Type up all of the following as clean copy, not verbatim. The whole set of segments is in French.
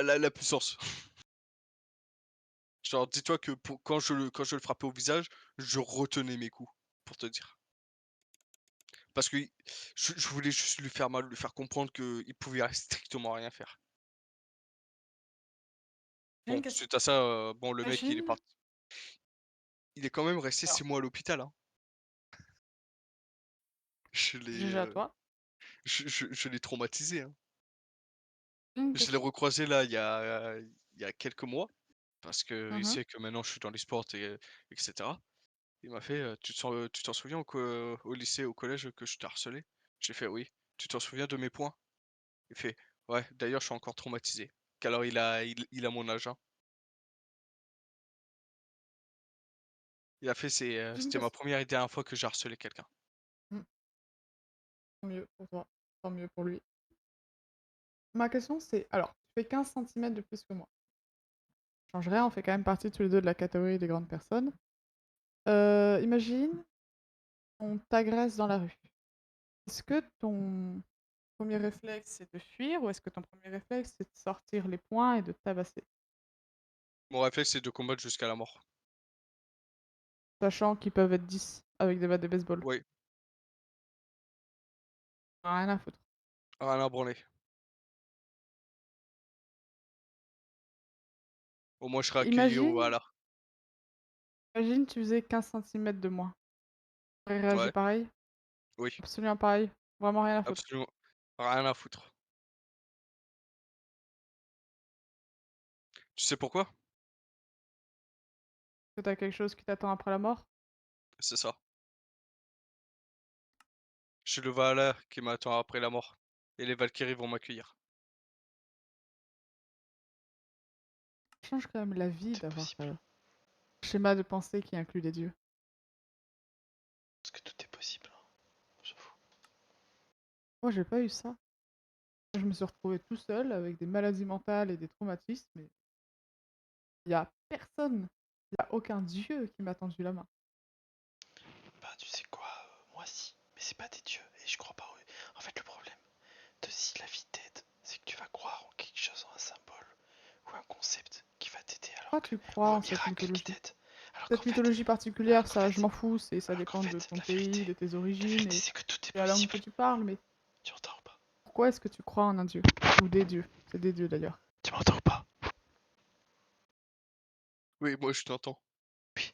la puissance. Genre, dis-toi que pour quand je le frappais au visage, je retenais mes coups, pour te dire. Parce que je voulais juste lui faire mal, lui faire comprendre qu'il pouvait strictement rien faire. J'ai Bon, une question. suite à ça, bon le mec Imagine, il est quand même resté alors, 6 mois à l'hôpital, hein. Je l'ai, GG à toi. je l'ai traumatisé, hein. J'ai une Je l'ai question. recroisé là il y a quelques mois, parce qu'il Mmh. sait que maintenant je suis dans les sports et cetera. Il m'a fait, tu t'en souviens au lycée, au collège que je t'ai harcelé?» J'ai fait: «Oui». «Tu t'en souviens de mes poings?» Il fait: «Ouais, d'ailleurs je suis encore traumatisé». Qu'alors il a mon âge, hein. Il a fait J'ai une c'était ma question. première et dernière fois que j'ai harcelé quelqu'un. Mmh, tant mieux pour toi, tant mieux pour lui. Ma question c'est, alors, tu fais 15 centimètres de plus que moi. Ça change rien, on fait quand même partie tous les 2 de la catégorie des grandes personnes. Imagine, on t'agresse dans la rue. Est-ce que ton premier réflexe, c'est de fuir ou est-ce que ton premier réflexe, c'est de sortir les poings et de tabasser? Mon réflexe, c'est de combattre jusqu'à la mort. Sachant qu'ils peuvent être 10 avec des battes de baseball. Oui, Rien à foutre. rien à branler. Au moins je serai accueilli au Imagine Valhalla. imagine tu faisais 15 centimètres de moins. Tu aurais réagi Ouais, pareil? oui, Absolument pareil? Vraiment rien à foutre? absolument rien à foutre. Tu sais pourquoi? Que tu quelque chose qui t'attend après la mort? C'est ça. J'ai le Valhalla qui m'attend après la mort et les Valkyries vont m'accueillir. Ça change quand même la vie C'est d'avoir, possible. un schéma de pensée qui inclut des dieux. Parce que tout est possible, hein, j'avoue. Moi, j'ai pas eu ça. Je me suis retrouvé tout seul avec des maladies mentales et des traumatismes et il y a personne, il y a aucun dieu qui m'a tendu la main. Bah, tu sais quoi, moi si. Mais c'est pas des dieux, et je crois pas eux. En fait, le problème de si la vie t'aide, c'est que tu vas croire en quelque chose, en un symbole ou un concept qui va t'aider, alors Pourquoi que. tu Ou crois un en cette miracle qui mythologie? t'aide. Alors qu'en Cette fait. mythologie particulière, Alors qu'en ça, je fait. m'en fous, ça Alors qu'en dépend de fait, ton pays, de tes la origines vérité et c'est que tout est la langue possible. que tu parles, mais Tu m'entends ou pas? pourquoi est-ce que tu crois en un dieu? Ou des dieux? C'est des dieux d'ailleurs. Tu m'entends ou pas? Oui, moi je t'entends. Oui.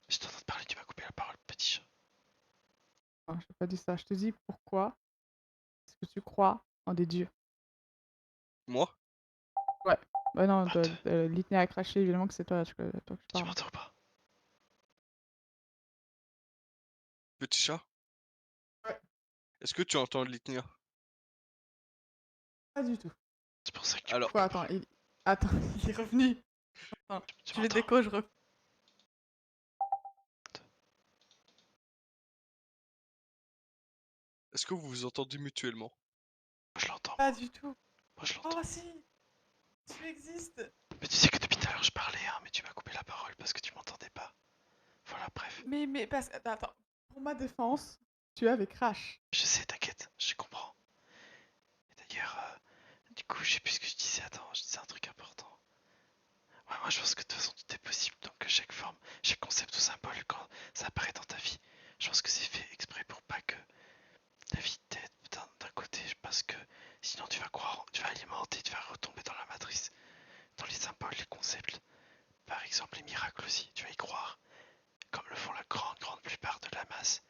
Je t'entends te parler, tu m'as coupé la parole, petit chat. Enfin, j'ai pas dit ça, je te dis pourquoi est-ce que tu crois en des dieux? Moi? Ouais. Bah non, Bah, Litné a craché, évidemment que c'est toi que je tu parle. m'entends ou pas? Petit chat? Ouais. Est-ce que tu entends le litania? Pas du tout. C'est pour ça que tu me Alors, coupes Quoi? la Attends, parole. attends, il est revenu. Attends, Tu je fais m'entends? déco, je re est-ce que vous vous entendez mutuellement? Moi je l'entends, pas moi. du tout. Moi je Oh l'entends. si! Tu existes! Mais tu sais que depuis tout à l'heure je parlais, hein, mais tu m'as coupé la parole parce que tu m'entendais pas. Voilà, bref. Mais parce que attends, pour ma défense, tu avais crash. Je sais, t'inquiète, je comprends. Et d'ailleurs, du coup, je sais plus ce que je disais. Attends, je disais un truc important. Ouais, moi je pense que de toute façon tout est possible. Donc chaque forme, chaque concept ou symbole, quand ça apparaît dans ta vie, je pense que c'est fait exprès pour pas que la vie t'aide d'un côté. Parce que sinon tu vas croire, tu vas alimenter, tu vas retomber dans la matrice. Dans les symboles, les concepts. Par exemple, les miracles aussi, tu vas y croire. Comme le font la grande plupart de la masse.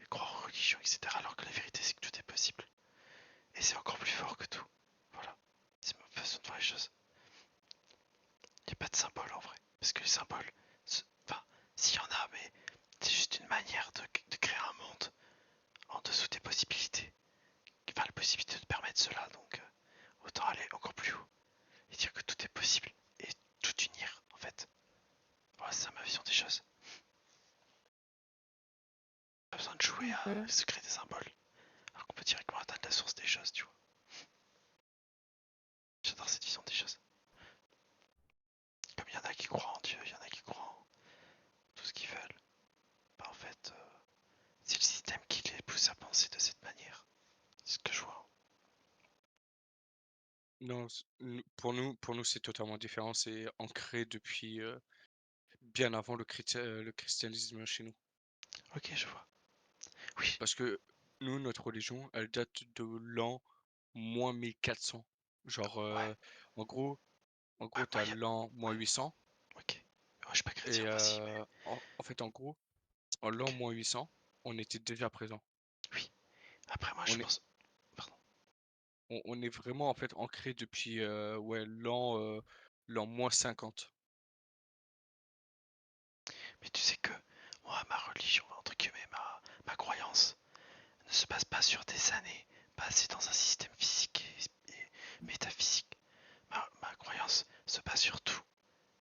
Ils croient aux religions, etc. Alors que la vérité c'est que tout est possible. Et c'est encore plus fort que tout. Voilà. C'est ma façon de voir les choses. Il n'y a pas de symbole en vrai. Parce que les symboles, enfin, s'il y en a, mais c'est juste une manière de créer un monde en dessous des possibilités. Enfin, la possibilité de permettre cela, donc autant aller encore plus haut et dire que tout est possible et tout unir en fait. Voilà, c'est ma vision des choses. Pas besoin de jouer à Ok. se créer des symboles, alors qu'on peut directement atteindre la source des choses, tu vois. J'adore cette vision des choses. Comme il y en a qui croient en Dieu, il y en a qui croient en tout ce qu'ils veulent. Bah, en fait, c'est le système qui les pousse à penser de cette manière. C'est ce que je vois. Non, pour nous, c'est totalement différent. C'est ancré depuis bien avant le christianisme chez nous. Ok, je vois. Oui, Parce que nous, notre religion, elle date de l'an moins 1400. Genre, ouais, en gros, ouais, moi, t'as l'an moins ouais, 800. ok. Moi, je suis pas chrétien, Et moi aussi, mais en fait, en gros, en l'an ok. moins 800, on était déjà présent. Oui. Après, moi, je On est, pense. Pardon. on est vraiment en fait ancré depuis ouais, l'an moins 50. Mais tu sais que moi, ma religion, entre guillemets, ma croyance, ne se base pas sur des années passées dans un système physique et métaphysique. Ma croyance se base sur tout,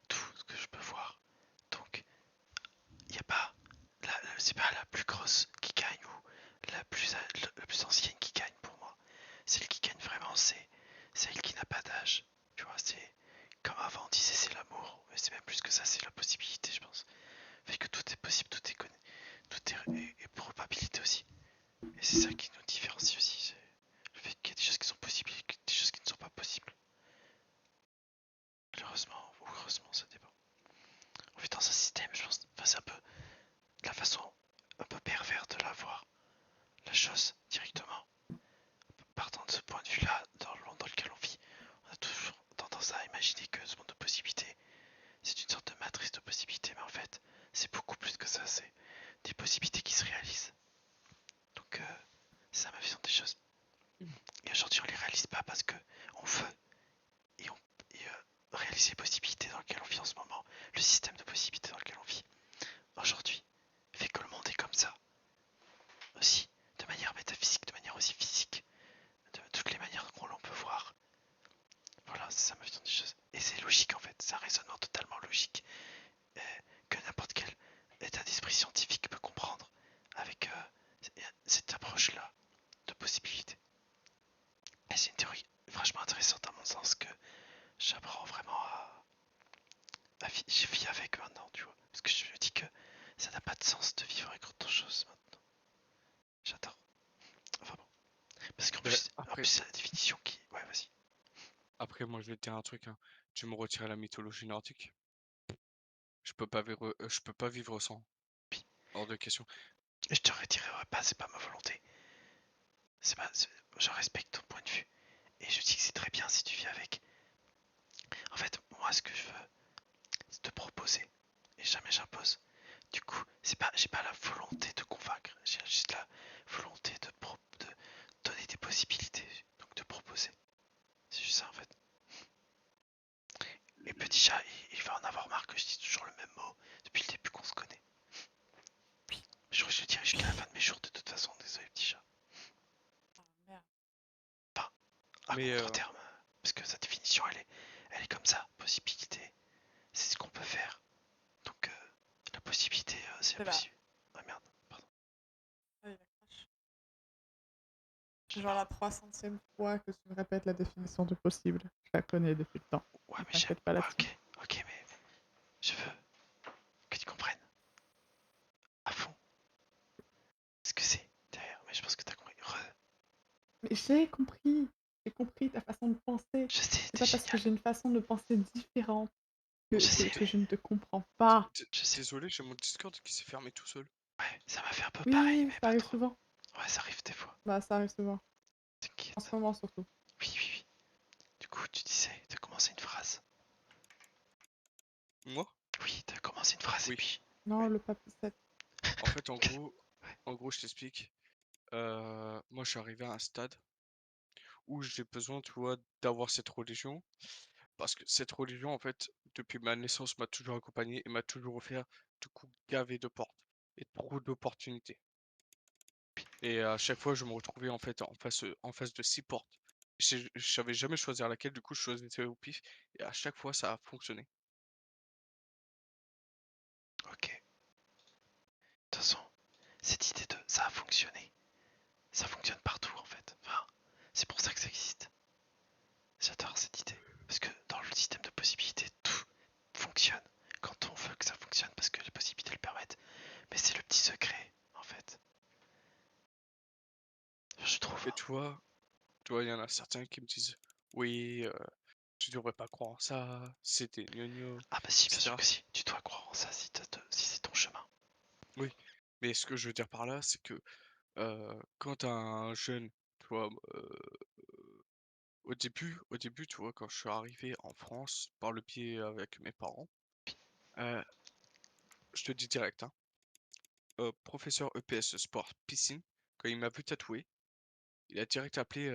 tout ce que je peux voir. Donc, il n'y a pas, c'est pas la plus grosse qui gagne ou la plus ancienne qui gagne pour moi. Celle qui gagne vraiment, c'est celle qui n'a pas d'âge. Tu vois, c'est comme avant on disait c'est l'amour, mais c'est même plus que ça, c'est la possibilité, je pense. Fait que tout est possible, tout est connu, tout est probabilité aussi. Et c'est ça qui nous différencie aussi. C'est le fait qu'il y a des choses qui sont possibles et des choses qui ne sont pas possibles. Malheureusement ou heureusement, ça dépend. On vit dans un système, je pense. Enfin, c'est un peu la façon un peu pervers de la voir, la chose directement. Partant de ce point de vue-là, dans le monde dans lequel on vit, on a toujours tendance à imaginer que ce monde de possibilités, c'est une sorte de matrice de possibilités, mais en fait, c'est beaucoup plus que ça. C'est des possibilités qui se réalisent. Donc, c'est ça ma vision des choses. Et aujourd'hui, on les réalise pas parce que on veut et réaliser les possibilités dans lesquelles on vit en ce moment, le système de possibilités dans lequel on vit aujourd'hui, fait que le monde est comme ça aussi, de manière métaphysique, de manière aussi physique, de toutes les manières qu'on l'on peut voir. Voilà, c'est ça ma vision des choses. Et c'est logique en fait, c'est un raisonnement totalement logique que n'importe quel état d'esprit scientifique peut comprendre avec cette approche-là de possibilité. Et c'est une théorie franchement intéressante à mon sens que j'apprends vraiment je vis avec maintenant, tu vois. Parce que je me dis que ça n'a pas de sens de vivre avec autre chose maintenant. J'adore. Enfin bon. Parce qu'en Ben, plus, c'est la définition qui. Ouais, vas-y. après, moi, je vais te dire un truc, hein. Tu me retires la mythologie nordique. Je peux pas vivre sans. Puis, Hors de question. je te retirerai pas, c'est pas ma volonté. Je respecte ton point de vue. Et je dis que c'est très bien si tu vis avec. En fait, moi, ce que je veux, c'est te proposer. Et jamais j'impose. Du coup, j'ai pas la volonté de convaincre. J'ai juste la volonté de donner des possibilités. Donc de proposer. C'est juste ça en fait. Et petit chat, il va en avoir marre que je dise toujours le même mot depuis le début qu'on se connaît. Je crois que je le dirai jusqu'à la fin de mes jours de toute façon. Désolé petit chat. Ah, merde. Enfin, à Mais contre-terme. Parce que sa définition, elle est comme ça. Possibilité, c'est ce qu'on peut faire. Donc la possibilité, c'est C'est là. impossible. Ah merde, pardon. Ah, il a crash. Je C'est sais genre la pas. 300e fois que tu me répètes la définition du possible. Je la connais depuis le temps. Ouais, Ne mais t'inquiète pas ouais, là-dessus. ok, mais je veux que tu comprennes à fond ce que c'est derrière. Mais je pense que t'as compris. Mais j'ai compris ta façon de penser. Je sais, C'est t'es pas parce que génial. j'ai une façon de penser différente Je sais, que mais je ne te comprends pas. je sais. désolé, j'ai mon Discord qui s'est fermé tout seul. Ouais, ça m'a fait un peu pareil, Oui, mais ça pas arrive trop. souvent. Ouais, ça arrive des fois. Bah, ça arrive souvent. En ce T'inquiète. moment surtout. Oui, oui, oui. Du coup, tu disais de commencer une phrase. Moi? Oui, de commencer une phrase et Oui. puis. Non, Ouais. le papissette. En fait, en gros, je t'explique. Moi, je suis arrivé à un stade où j'ai besoin, tu vois, d'avoir cette religion. Parce que cette religion, en fait, depuis ma naissance, m'a toujours accompagné et m'a toujours offert, du coup, gavé de portes et trop d'opportunités. Et à chaque fois, je me retrouvais en fait en face de 6 portes. Je savais jamais choisir laquelle, du coup, je choisissais au pif. Et à chaque fois, ça a fonctionné. Ok. De toute façon, cette idée de ça a fonctionné. Ça fonctionne partout en fait. Enfin, c'est pour ça que ça existe. J'adore cette idée. Parce que dans le système de possibilités, tout fonctionne quand on veut que ça fonctionne parce que les possibilités le permettent. Mais c'est le petit secret, en fait. Je trouve. Et tu vois, il y en a certains qui me disent, Oui, tu devrais pas croire en ça, c'était gnogno, Ah bah si, bien sûr etc. que si. Tu dois croire en ça si, si c'est ton chemin. Oui, mais ce que je veux dire par là, c'est que quand tu un jeune, tu vois, au début, tu vois, quand je suis arrivé en France par le biais avec mes parents, heu, je te dis direct, hein, professeur EPS sport piscine, quand il m'a vu tatouer, il a direct appelé,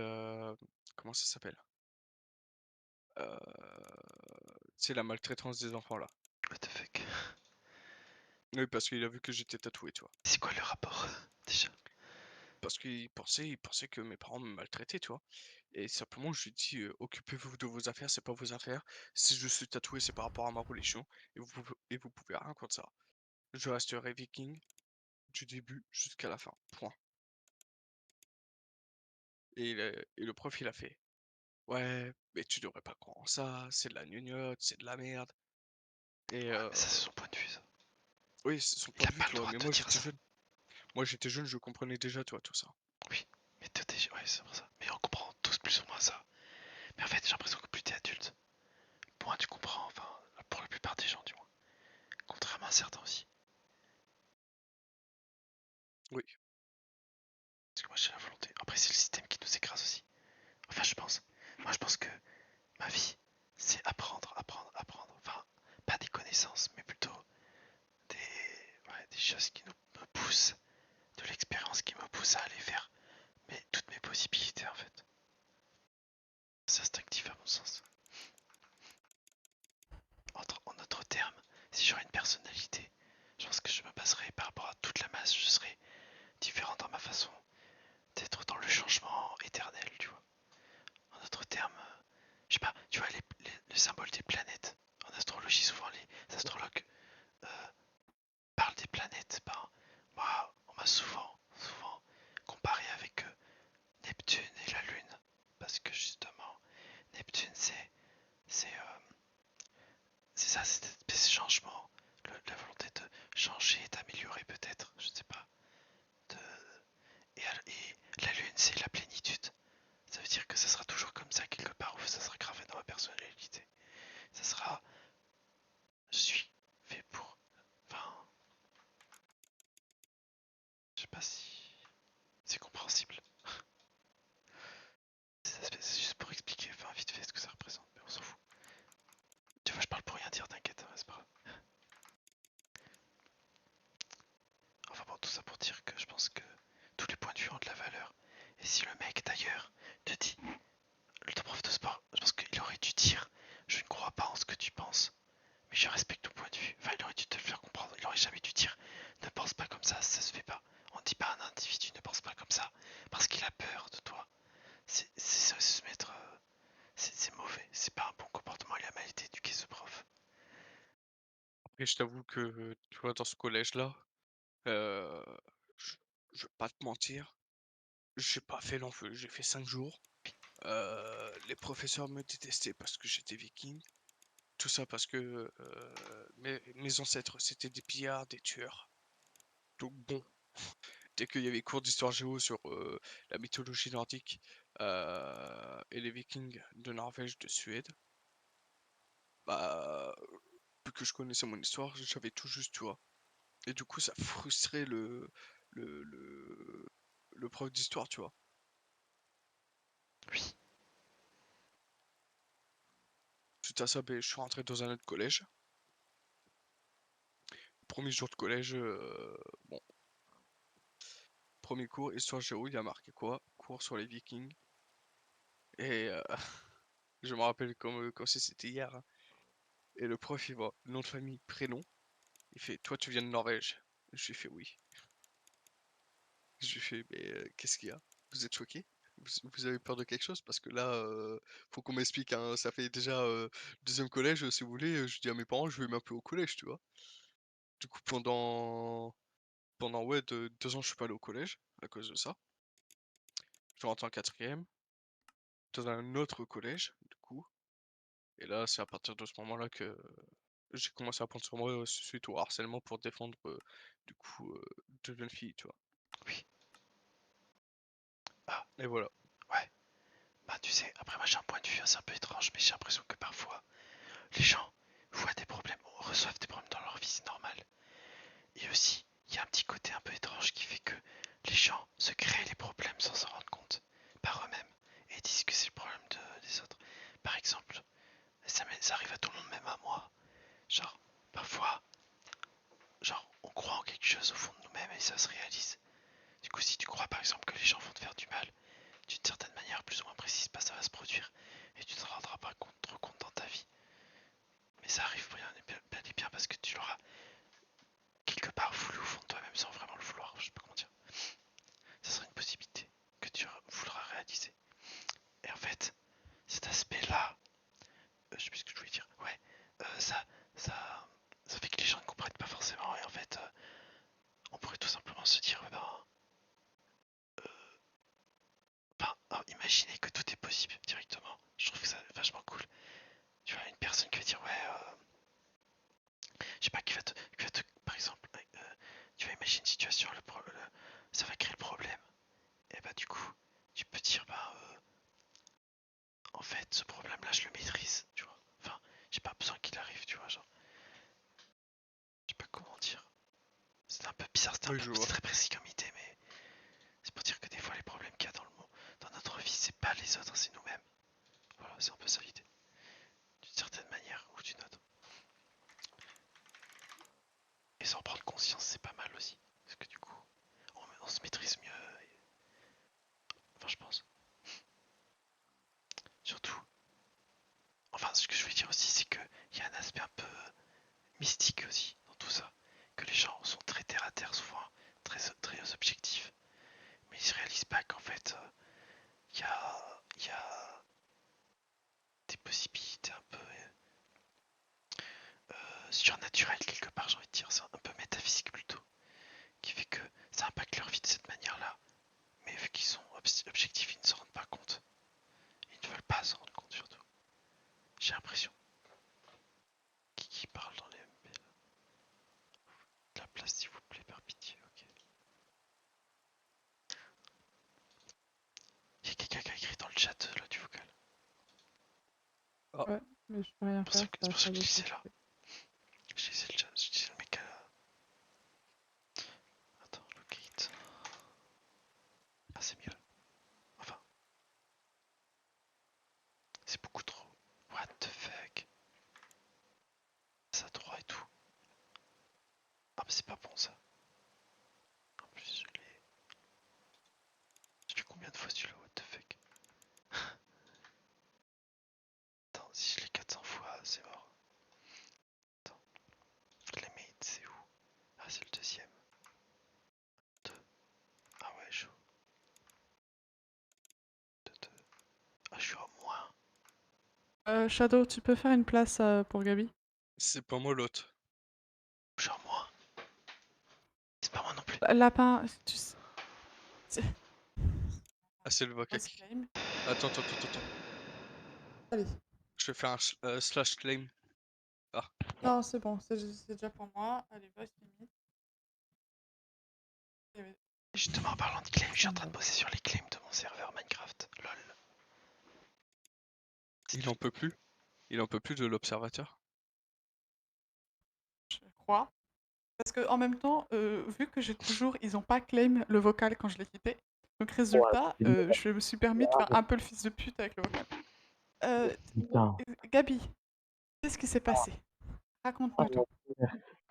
comment ça s'appelle? C'est la maltraitance des enfants là. What the fuck. Oui, parce qu'il a vu que j'étais tatoué, tu vois? C'est quoi le rapport déjà? Parce qu'il pensait que mes parents me maltraitaient, tu vois? Et simplement je lui ai dit: «Occupez-vous de vos affaires, c'est pas vos affaires. Si je suis tatoué, c'est par rapport à ma religion et vous pouvez rien contre ça. Je resterai viking du début jusqu'à la fin, point». Et le prof il a fait: «Ouais, mais tu devrais pas croire en ça, c'est de la gnognotte, c'est de la merde». Et Ouais, mais ça c'est son point de vue ça. oui, c'est son Il point a de vue, pas le tu vois? droit Mais de te moi dire j'étais ça. jeune. Moi j'étais jeune, je comprenais déjà, tu vois, tout ça. Oui, mais toi t'es... Ouais, c'est pour ça. Mais on comprend tous plus ou moins ça. Mais en fait, j'ai l'impression que plus t'es adulte, moins tu comprends, enfin, pour la plupart des gens du moins. Contrairement à certains aussi. Oui, Parce que moi j'ai la volonté. Après c'est le système qui nous écrase aussi. Enfin je pense. Moi je pense que ma vie, c'est apprendre, apprendre, apprendre. Enfin, pas des connaissances, mais plutôt des choses qui me poussent, de l'expérience qui me pousse à aller vers toutes mes possibilités en fait. C'est instinctif à mon sens. En d'autres termes, si j'aurais une personnalité, je pense que je me baserais par rapport à toute la masse, je serais différent dans ma façon d'être dans le changement éternel, tu vois. En d'autres termes, je sais pas, tu vois le symbole des planètes. En astrologie, souvent les astrologues euh, parlent des planètes. Ben, moi, on m'a souvent comparé avec Neptune et la Lune. Parce que justement, Neptune, c'est ça, c'est cette espèce de changement, la volonté de changer, d'améliorer peut-être, je sais pas. De, et la lune, c'est la plénitude. Ça veut dire que ça sera toujours comme ça quelque part, où ça sera gravé dans ma personnalité. Ça sera, je suis fait pour. Enfin, je sais pas si c'est compréhensible. C'est juste pour expliquer, enfin vite fait ce que ça représente, mais on s'en fout. Tu vois, je parle pour rien dire, t'inquiète, hein, c'est pas grave. Enfin bon, tout ça pour dire que je pense que tous les points de vue ont de la valeur. Et si le mec d'ailleurs te dit, le prof de sport, je pense qu'il aurait dû dire, je ne crois pas en ce que tu penses, mais je respecte ton point de vue. Enfin, il aurait dû te le faire comprendre. Il aurait jamais dû dire, ne pense pas comme ça se fait pas. On ne dit pas à un individu, ne pense pas comme ça, parce qu'il a peur de toi. C'est se mettre, c'est mauvais. C'est pas un bon comportement. Il a mal été éduqué, ce prof. et je t'avoue que, tu vois, dans ce collège-là, heu, je je vais pas te mentir, j'ai pas fait long feu. J'ai fait 5 jours. Les professeurs me détestaient parce que j'étais viking. Tout ça parce que, mes ancêtres, c'était des pillards, des tueurs. Donc bon, dès qu'il y avait cours d'histoire géo sur, la mythologie nordique, et les vikings de Norvège, de Suède, bah, vu que je connaissais mon histoire, j'avais tout juste, tu vois? Et du coup, ça frustrait le le le prof d'histoire, tu vois? Oui, Suite à ça, beh, je suis rentré dans un autre collège. Premier jour de collège, bon, 1er cours, histoire géo, il y a marqué quoi? Cours sur les Vikings. Et je me rappelle comme si c'était hier, hein. Et le prof, il voit nom de famille, prénom. Il fait: «Toi, tu viens de Norvège?» Je lui fais: «Oui». Je lui fais: «Mais qu'est-ce qu'il y a? Vous êtes choqué? Vous avez peur de quelque chose? Parce que là, faut qu'on m'explique, hein, ça fait déjà, 2e collège, si vous voulez, je dis à mes parents, je vais m'appeler au collège», tu vois? Du coup, pendant ouais, 2 ans, je suis pas allé au collège à cause de ça. Je rentre en 4e dans un autre collège, du coup. Et là, c'est à partir de ce moment-là que j'ai commencé à prendre sur moi, suite au harcèlement pour défendre, du coup, 2 jeunes filles, tu vois? oui. Ah, Et voilà. ouais. Bah, tu sais, après moi j'ai un point de vue assez un peu étrange, mais j'ai l'impression que parfois les gens voient des problèmes, ou reçoivent des problèmes dans leur vie, c'est normal. Et aussi, il y a un petit côté un peu étrange qui fait que les gens se créent les problèmes sans s'en rendre compte par eux-mêmes et disent que c'est le problème des autres. Par exemple, ça arrive à tout le monde, même à moi. Genre, parfois, on croit en quelque chose au fond de nous-mêmes et ça se réalise. Du coup, si tu crois par exemple que les gens vont te faire du mal, d'une certaine manière plus ou moins précise, bah, ça va se produire et tu ne te rendras pas trop compte dans ta vie. Mais ça arrive bien et bien parce que tu l'auras quelque part voulu au fond de toi-même sans vraiment le vouloir, je sais pas comment dire. Ça serait une possibilité que tu voudras réaliser. Et en fait, cet aspect-là, je sais plus ce que je voulais dire, ouais, ça, ça, ça fait que les gens ne comprennent pas forcément et en fait, on pourrait tout simplement se dire, imaginez que tout est possible directement. Je trouve que ça vachement cool. Tu vois, une personne qui va dire, ouais, je sais pas, par exemple, tu vas imaginer une situation, ça va créer le problème. Et bah, du coup, tu peux dire, en fait, ce problème-là, je le maîtrise, tu vois. Enfin, j'ai pas besoin qu'il arrive, tu vois, genre. Je sais pas comment dire. C'est un peu bizarre, c'est très précis comme idée, mais c'est pour dire que des fois, les problèmes qu'il y a dans notre vie, c'est pas les autres, c'est nous-mêmes. Voilà, c'est un peu ça l'idée. D'une certaine manière ou d'une autre. Et s'en prendre conscience, c'est pas mal aussi. Parce que du coup, on se maîtrise mieux. Enfin, je pense. Surtout. Enfin, ce que je voulais dire aussi, c'est qu'il y a un aspect un peu mystique aussi dans tout ça. Que les gens sont très terre à terre, souvent très objectifs. Mais ils ne réalisent pas qu'en fait, il y a des possibilités un peu surnaturelles quelque part, j'ai envie de dire. C'est un peu métaphysique plutôt. Qui fait que ça impacte leur vie de cette manière-là. Mais vu qu'ils sont objectifs, ils ne se rendent pas compte. Ils ne veulent pas s'en rendre compte surtout. J'ai l'impression. Qui parle dans les MP là. De la place s'il vous plaît, par pitié, ok. Il y a quelqu'un qui a écrit dans le chat là du vocal. Ah, Ouais, mais je peux rien faire, C'est pour ça que je Shadow disais qui là. fait. Je disais le chat, je disais le mec Attends, locate. Ah, c'est mieux. Enfin, c'est beaucoup trop. What the fuck? Ça droit et tout. Ah, mais c'est pas bon ça. En plus, je l'ai. Je l'ai combien de fois celui-là? What the fuck? Attends, si je l'ai 400 fois, c'est mort. Attends, je l'ai made, c'est où? Ah, c'est le deuxième. 2. Ah ouais, chaud. 2, 2. Ah, je suis au moins. Shadow, tu peux faire une place pour Gabi? c'est pas moi l'autre. Je suis au moins. C'est pas moi non plus. Lapin, tu sais. Ah, c'est le vocal qui. Attends. Allez. Je vais faire un slash claim. Ah, Non, c'est bon, c'est déjà pour moi. Allez, vas-y, limite. Justement, en parlant de claim, je suis en train de bosser sur les claims de mon serveur Minecraft. Lol. il en peut plus. Il en peut plus de l'observateur. Je crois. Parce que en même temps, vu que ils ont pas claim le vocal quand je l'ai quitté. Donc résultat, je me suis permis de faire un peu le fils de pute avec le vocal. Putain. Gabi, qu'est-ce qui s'est passé? Raconte-nous tout.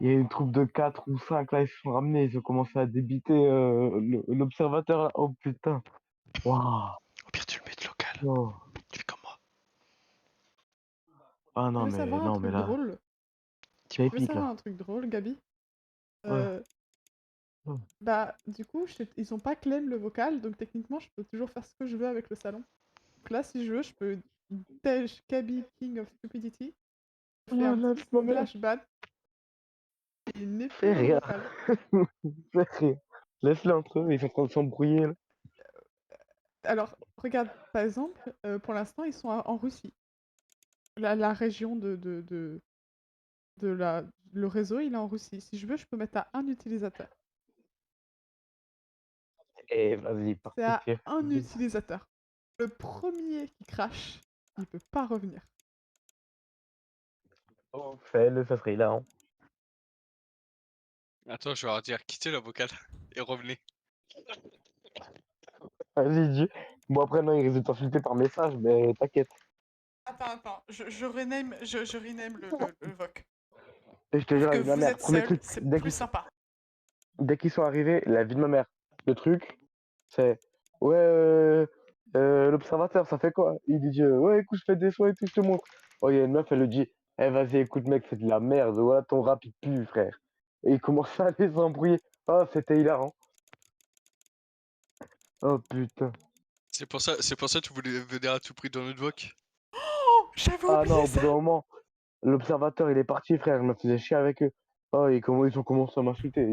Il y a une troupe de 4 ou 5 là, ils se sont ramenés, ils ont commencé à débiter l'observateur là. Oh putain. Waouh. Au pire, tu le mets de local. Oh. Tu fais comme moi. Ah Tu non veux savoir un truc mais là, drôle? c'est Tu veux épique savoir là. un truc drôle, Gabi? Ouais. Bah, du coup, ils ont pas claim le vocal, donc techniquement, je peux toujours faire ce que je veux avec le salon. Donc là, si je veux, je peux tège Gabi King of Stupidity, faire un petit splash ban, et il n'est plus Fais dans le rien. vocal. Fais rien. Laisse-les entre eux, ils sont en train de s'embrouiller là. Alors, regarde, par exemple, pour l'instant, ils sont en Russie. La région le réseau, il est en Russie. Si je veux, je peux mettre à un utilisateur. Et vas-y, C'est à participez. un utilisateur. Le premier qui crache, il peut pas revenir. Oh, fais-le, ça serait hilarant. Attends, je vais leur dire quittez la vocale et revenez. Vas-y, dis. Bon, après, non, il risque de t'insulter par message, mais t'inquiète. Attends, je rename le voc. Et je te Vu jure, que avec ma vous mère, êtes premier seul, truc, c'est plus sympa. dès qu'ils sont arrivés, la vie de ma mère. Le truc, c'est ouais, l'observateur, ça fait quoi? Il dit ouais, écoute, je fais des soins et tout, je te montre. Oh, il y a une meuf, elle le dit, eh, vas-y, écoute, mec, c'est de la merde, voilà ton rap, il pue, frère. Et il commence à les embrouiller. Oh, c'était hilarant. Oh putain. C'est pour ça que tu voulais venir à tout prix dans notre voc. Oh, j'avais Ah non, oublié au bout ça. d'un moment, l'observateur, il est parti, frère, je me faisais chier avec eux. Oh, et comment ils ont commencé à m'insulter.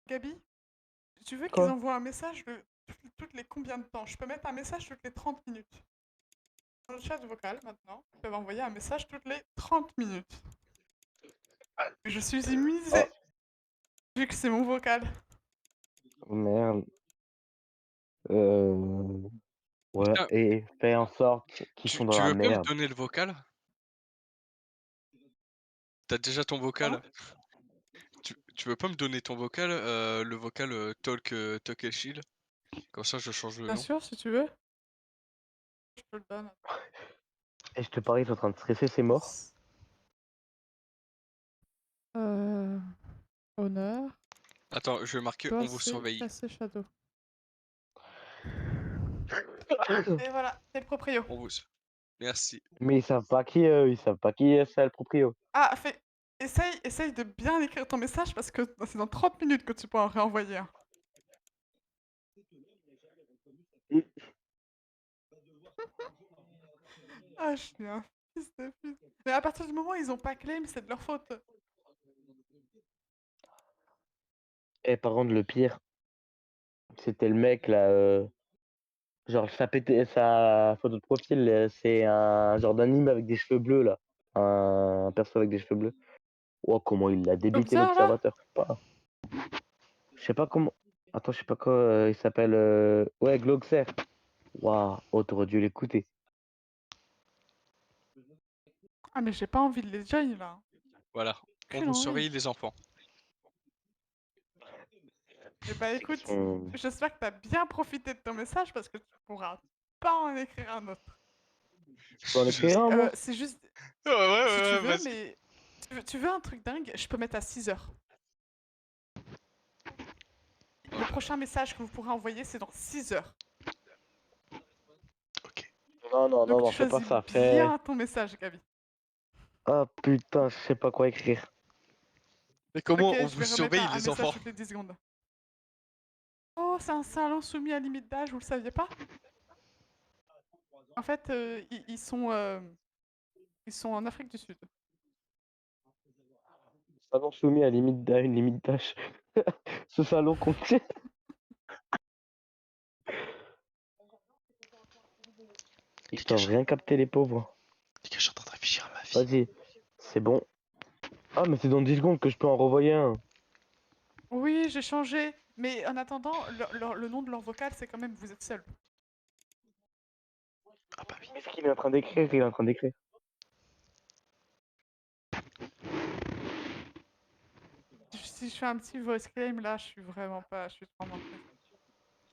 Gabi, tu veux qu'ils Quoi? envoient un message toutes les combien de temps? Je peux mettre un message toutes les 30 minutes. Dans le chat vocal, maintenant, ils peuvent envoyer un message toutes les 30 minutes. Je suis Oh, immunisée, vu que c'est mon vocal. merde. Euh... Ouais, Putain, et fais en sorte qu'ils sont dans tu la veux pas me merde. donner le vocal? T'as déjà ton vocal? Pardon? Tu veux pas me donner ton vocal, le vocal Talk et Shield? Comme ça je change le Bien nom. sûr, si tu veux. Je te le donne. Et je te parie, ils sont en train de stresser, c'est mort. Euh... Honneur. Attends, je vais marquer on vous Dorsey, surveille. classé Shadow. Et voilà, c'est le proprio. On vous... Merci. Mais ils savent pas qui, ils savent pas qui c'est le proprio. Ah, essaye de bien écrire ton message parce que c'est dans 30 minutes que tu pourras en réenvoyer un. Ah, je suis un fils de pute. Mais à partir du moment où ils ont pas claim, c'est de leur faute. Et par contre, le pire, c'était le mec là, genre sa photo de profil, c'est un genre d'anime avec des cheveux bleus là. Un perso avec des cheveux bleus. Oh, comment il l'a débité Observe là. l'observateur. Je sais pas comment. Attends, je sais pas quoi, il s'appelle. Ouais, Gloxer. Waouh, oh, t'aurais dû l'écouter. Ah, mais j'ai pas envie de les join là. Voilà. On Aucune vous envie. surveille les enfants. Eh bah C'est qu'ils écoute, sont. j'espère que t'as bien profité de ton message parce que tu pourras pas en écrire un autre. Je peux en Je écrire sais. un, moi? C'est juste, Ouais, ouais, si tu ouais, veux, vas-y. mais tu veux un truc dingue, je peux mettre à 6 heures. Le prochain message que vous pourrez envoyer, c'est dans 6 heures. Ok. Non, non, non, Donc non, tu fais pas choisis ça. Fais. bien ton message, Gabi. Ah putain, je sais pas quoi écrire. Mais Ok, comment on je vous vais remettre surveille un les message enfants? toutes les 10 secondes. Oh, c'est un salon soumis à limite d'âge, vous le saviez pas? En fait, ils sont en Afrique du Sud. Salon soumis à une limite d'âge. Ce salon contient. Ils Les gars, peuvent rien capter, les pauvres. je suis en train de réfléchir à ma vie. Vas-y, c'est bon. Ah, mais c'est dans 10 secondes que je peux en renvoyer un. Oui, j'ai changé. Mais en attendant, le nom de leur vocal, c'est quand même vous êtes seul. Ah bah oui. Qu'est-ce qu'il est en train d'écrire? Il est en train d'écrire. Si je fais un petit voice claim, là, je suis vraiment pas. Je suis vraiment triste.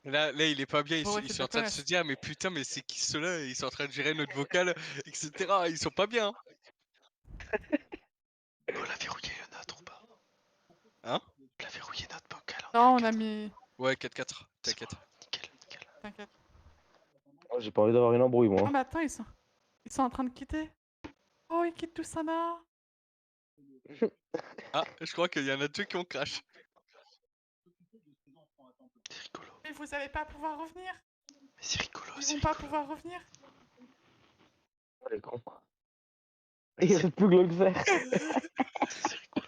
Là, il est pas bien, Bon, ouais, ils qu'ils sont te en train de se connaissent. dire, mais putain, mais c'est qui ceux-là? Ils sont en train de gérer notre vocal, etc. Ils sont pas bien, Oh, la verrouillé le nôtre ou pas? hein? La verrouillé notre bocal, on est à Non, on a 4. mis. Ouais, 4-4, C'est bon, t'inquiète. nickel, nickel. T'inquiète. Oh, j'ai pas envie d'avoir une embrouille, Oh, moi. mais attends, ils sont en train de quitter. Oh, ils quittent Toussana. Ah, je crois qu'il y en a deux qui ont crash. C'est rigolo. Mais vous allez pas pouvoir revenir. Mais c'est rigolo, Ils c'est vont pas rigolo. pouvoir revenir. Oh, les cons. Il reste plus que le C'est rigolo.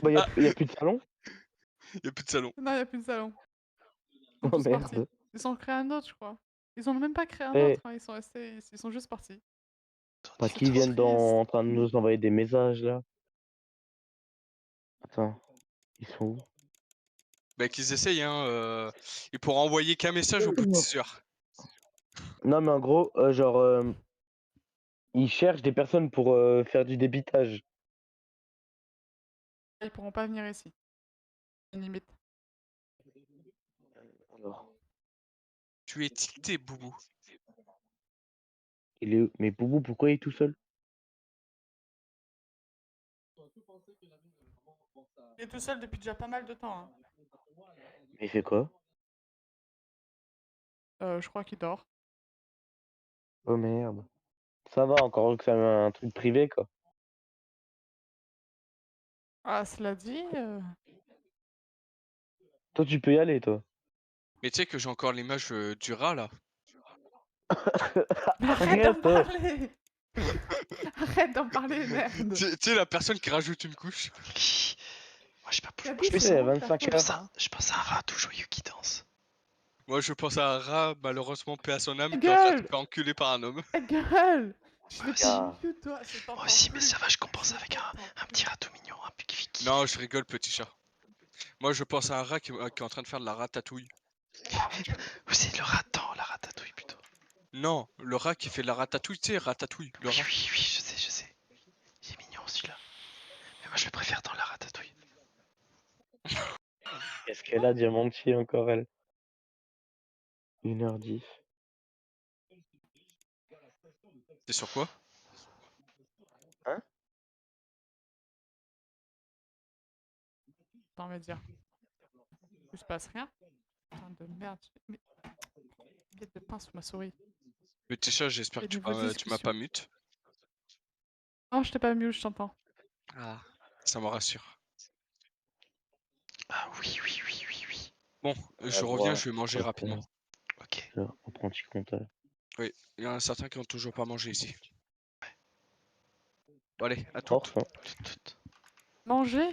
Bah, Ah, y a plus de salon? y a plus de salon. Non, il y a plus de salon. Ils sont Oh tous partis. merde. Ils ont créé un autre, je crois. Ils ont même pas créé un Eh, autre, hein. Ils sont restés. Ils sont juste partis. On pas est C'est qu'ils trop tous. viennent triste. en train de nous envoyer des messages là. Attends, ils sont où? Bah, qu'ils essayent, hein, ils pourront envoyer qu'un message au bout de 6 heures. Non, mais en gros, genre, ils cherchent des personnes pour faire du débitage. Ils pourront pas venir ici. Une limite. Alors, Tu es tilté, Boubou. il est où? Mais Boubou, pourquoi il est tout seul? Il est tout seul depuis déjà pas mal de temps. Hein. Mais il fait quoi? Je crois qu'il dort. Oh merde. Ça va, encore que c'est un truc privé, quoi. Ah, cela dit, Toi, tu peux y aller, toi. Mais tu sais que j'ai encore l'image du rat là. mais arrête d'en Arrête, parler. Arrête d'en parler, merde. Tu sais, la personne qui rajoute une couche. Moi, je sais pas, Gabi, je c'est sais, vraiment 25 perso, heures. ça. je pense à un rat tout joyeux qui danse. Moi, je pense à un rat, malheureusement, paix à son âme, Ta qui est en train de se gueule. faire enculer par un homme. Ta gueule. Je Moi vais te aussi, Ah. mute, toi. Je moi t'entends aussi, mais plus. ça va, je compense Je avec t'entends un petit rat tout mignon, un peu qui kiffe. Non, je rigole, petit chat. Moi, je pense à un rat qui est en train de faire de la ratatouille. Ou c'est le ratant, la ratatouille plutôt. Non, le rat qui fait de la ratatouille, tu sais, ratatouille, le Oui, rat. oui, oui, je sais, je sais. Il est mignon celui-là. Mais moi, je le préfère dans la ratatouille. Qu'est-ce qu'elle a, Diamanti, encore, elle? 1h10. C'est sur quoi? Hein? Attends, me dire. Il se passe rien. Putain de merde. Mais... Bête de pain sous ma souris. Petit chat, j'espère Et que niveau tu m'as discussion. pas mute. Oh, je t'ai pas mute, je t'entends. Ah, ça me rassure. Ah oui, oui, oui, oui, oui. Bon, je reviens, je vais manger rapidement. Ok. Apprenti comptable. Oui, il y en a certains qui ont toujours pas mangé ici. Bon, allez, à toutes. Force, hein. Tout. Manger?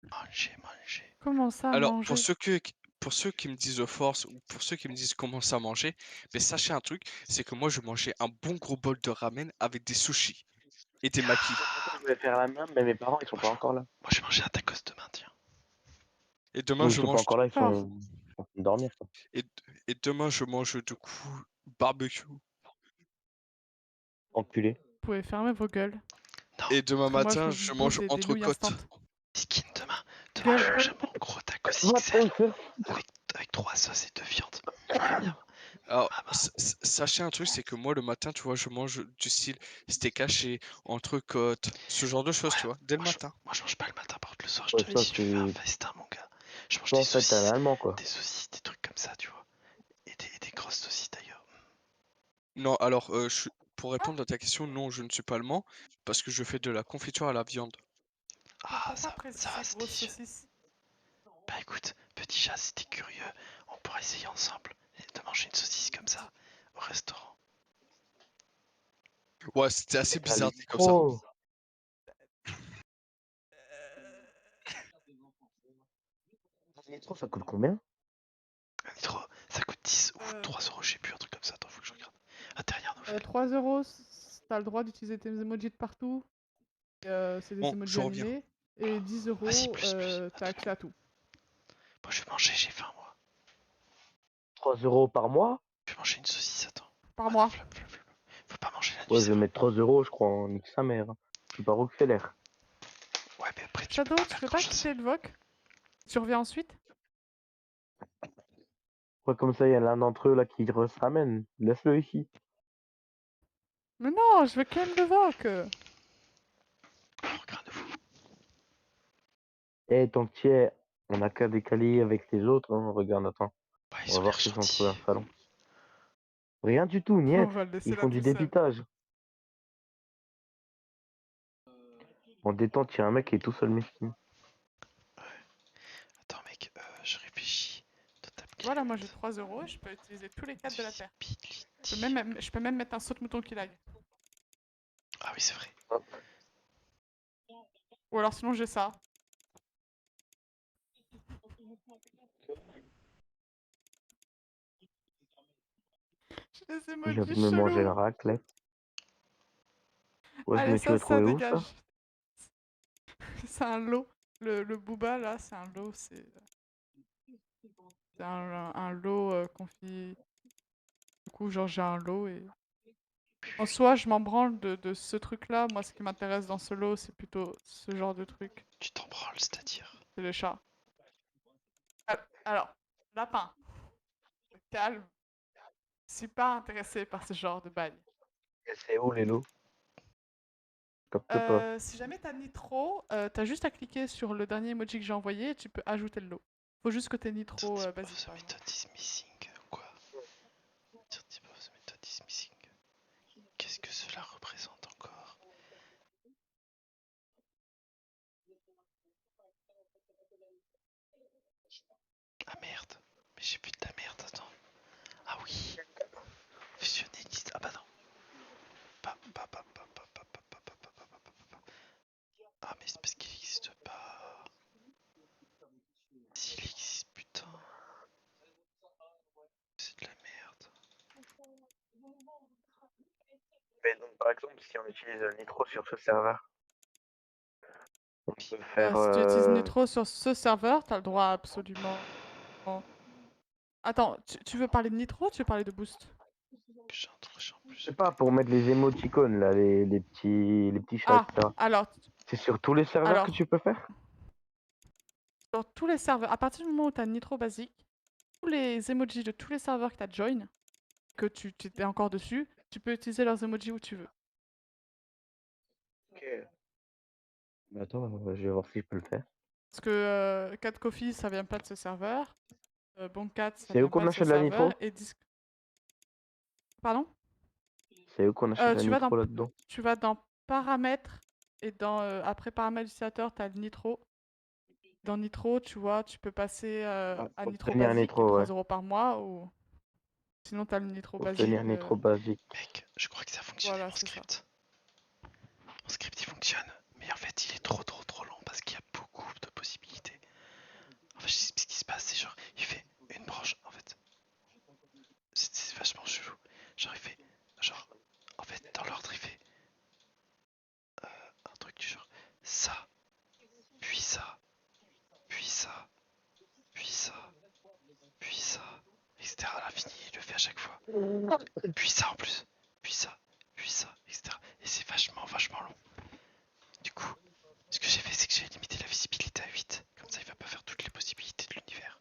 Manger, manger. Comment ça, Alors, manger? pour ceux qui me disent force ou pour ceux qui me disent comment ça manger, mais sachez un truc, c'est que moi je mangeais un bon gros bol de ramen avec des sushis et des makis. Je vais faire la même, mais mes parents, ils sont pas encore là. Moi, je vais manger un tacos demain, tiens. Et demain Ou ils je sont pas mange encore là, ils sont Alors, en train de dormir, quoi. et, et demain je mange du coup barbecue. Enculé. vous pouvez fermer vos gueules. Non, Et demain Parce que moi, matin je je vous mange bouffe des nouilles entrecôte. instant. skin demain. Demain, Gueule. je mange un gros tacos Va XL te faire. avec 3 sauces et 2 viandes. Miam, miam. Alors, Maman. sachez un truc, c'est que moi le matin, tu vois, je mange du style steak haché, entrecôte, ce genre de choses, Ouais, tu vois, dès le moi, matin. je mange pas le matin, par contre, le soir, je Ouais, t'avais ça, dit, je fais un c'est. festin, mon gars. Je mange Ça, des en fait, t'es un saucisses, Allemand, quoi. des trucs comme ça, tu vois. Et des grosses saucisses d'ailleurs. Non, alors, pour répondre à ta question, non, je ne suis pas allemand, parce que je fais de la confiture à la viande. Ah, Pourquoi ça va, préciser c'était. grosse saucisse? Bah écoute, petit chat, si t'es curieux, on pourra essayer ensemble de manger une saucisse comme ça au restaurant. Ouais, c'était assez Ça bizarre lui dit comme ça. trop. Trop, ça coûte combien? Un nitro, ça coûte 10 ou Euh, 3 euros, je sais plus, un truc comme ça. Attends, faut que je regarde. Intérieur nous 3 euros, t'as le droit d'utiliser tes emojis de partout. C'est des Bon, je emojis reviens. animés. Et 10 Vas-y, euros, plus. t'as accès à tout. Bon, je vais manger, j'ai faim moi. 3 € par mois? Je vais manger une saucisse, attends. Par Ah non, mois. flemme, flemme, flemme. Faut pas manger la nuit, Ouais, je c'est vais bon. mettre 3 € je crois, en nique sa mère. Je suis pas Rockefeller. Ouais, mais après, tu peux Shadow, pas tu faire veux grand pas chose. quitter le VOC? Tu reviens ensuite? Ouais, comme ça, il y a l'un d'entre eux là qui se ramène. Laisse-le ici. Mais non, je veux quand même le VOC. Alors, rien de fou. Eh, tant que tu es, on a qu'à décaler avec les autres. Hein. Regarde, attends. Bah, On ils va ont l'air voir s'ils ont trouvé gentils. un salon. Rien du tout, On niet. va le laisser Ils là font du tout seul. dépitage. En détente, il y a un mec qui est tout seul mesquin. Attends, mec, je réfléchis. Total Voilà, moi j'ai clearance. 3 euros et je peux utiliser tous les 4 de la paire. Visibility. Je peux même mettre un saute-mouton qui lag. Ah oui, c'est vrai. Ou alors sinon j'ai ça. J'ai des J'ai envie emojis de me manger la chelous. raclette. Ouais, Allez, mais tu l'as ça trouvé où dégage. ça? C'est un lot. Le booba là, c'est un lot. C'est C'est un lot confi. Du coup, genre, j'ai un lot et. En soi, je m'en branle de ce truc-là. Moi, ce qui m'intéresse dans ce lot, c'est plutôt ce genre de truc. Tu t'en branles, c'est-à-dire. C'est les chats. Alors, lapin, calme. Je suis pas intéressée par ce genre de bail. Et c'est où les lots? Je capte pas. Si jamais t'as Nitro, t'as juste à cliquer sur le dernier emoji que j'ai envoyé et tu peux ajouter le lot. Faut juste que t'aies Nitro Tip of basique, the par exemple. method is missing. Quoi? Tip of the method is missing. Qu'est-ce que cela représente encore? Ah merde. Mais j'ai plus de la merde, attends. Ah oui. Fusionner liste. Ah bah non. Ah mais c'est parce qu'il existe pas. S'il existe, putain. C'est de la merde. Mais donc, par exemple, si on utilise Nitro sur ce serveur, on peut faire. Si tu utilises Nitro sur ce serveur, t'as le droit absolument. Attends, tu veux parler de Nitro ou tu veux parler de Boost? J'ai un truc en plus. Je sais pas, pour mettre les émoticônes, là, les petits chats, Ah, etc. alors, C'est sur tous les serveurs que tu peux faire? sur tous les serveurs, à partir du moment où tu as Nitro basique, tous les emojis de tous les serveurs que tu as join, que tu es encore dessus, tu peux utiliser leurs emojis où tu veux. Ok. Bah attends, je vais voir si je peux le faire. Parce que Cat Coffee, ça vient pas de ce serveur. Bon Cat, ça C'est où vient pas qu'on de ce achète la serveur. Nitro? Et Pardon? C'est où qu'on achète la Tu vas Nitro là-dedans? tu vas dans Paramètres et dans après Paramètres utilisateur, tu as le Nitro. Dans Nitro, tu vois, tu peux passer Ah, à Nitro obtenir un basique, Nitro, 3 ouais. € par mois, ou sinon tu as le Nitro Obtenir basique. un Nitro basique. Mec, je crois que ça fonctionne Voilà, mon c'est ça. script. Mon script il fonctionne, mais en fait il est trop long parce qu'il y a beaucoup de possibilités. En fait, ce qui se passe, c'est genre, il fait une branche, en fait. C'est vachement chelou. Genre, il fait, genre, en fait, dans l'ordre, il fait un truc du genre, ça, puis ça, puis ça, puis ça, puis ça, etc. À l'infini, il le fait à chaque fois. Puis ça en plus, puis ça, etc. Et c'est vachement long. Du coup, ce que j'ai fait, c'est que j'ai limité la visibilité à 8. Comme ça, il va pas faire toutes les possibilités de l'univers.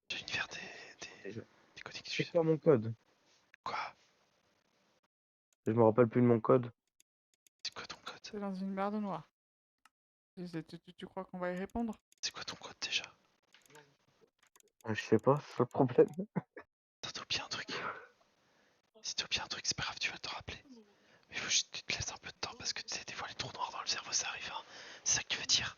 De l'univers des connexions. C'est quoi mon code? Quoi? Je me rappelle plus de mon code. C'est quoi ton code? C'est dans une merde noire. Tu crois qu'on va y répondre? C'est quoi ton code déjà? Je sais pas, c'est ça le problème. T'as oublié un truc. Si t'as oublié un truc, c'est pas grave, tu vas te rappeler. Mais il faut juste que tu te laisses un peu de temps parce que tu sais, des fois les trous noirs dans le cerveau ça arrive. Hein. C'est ça que tu veux dire?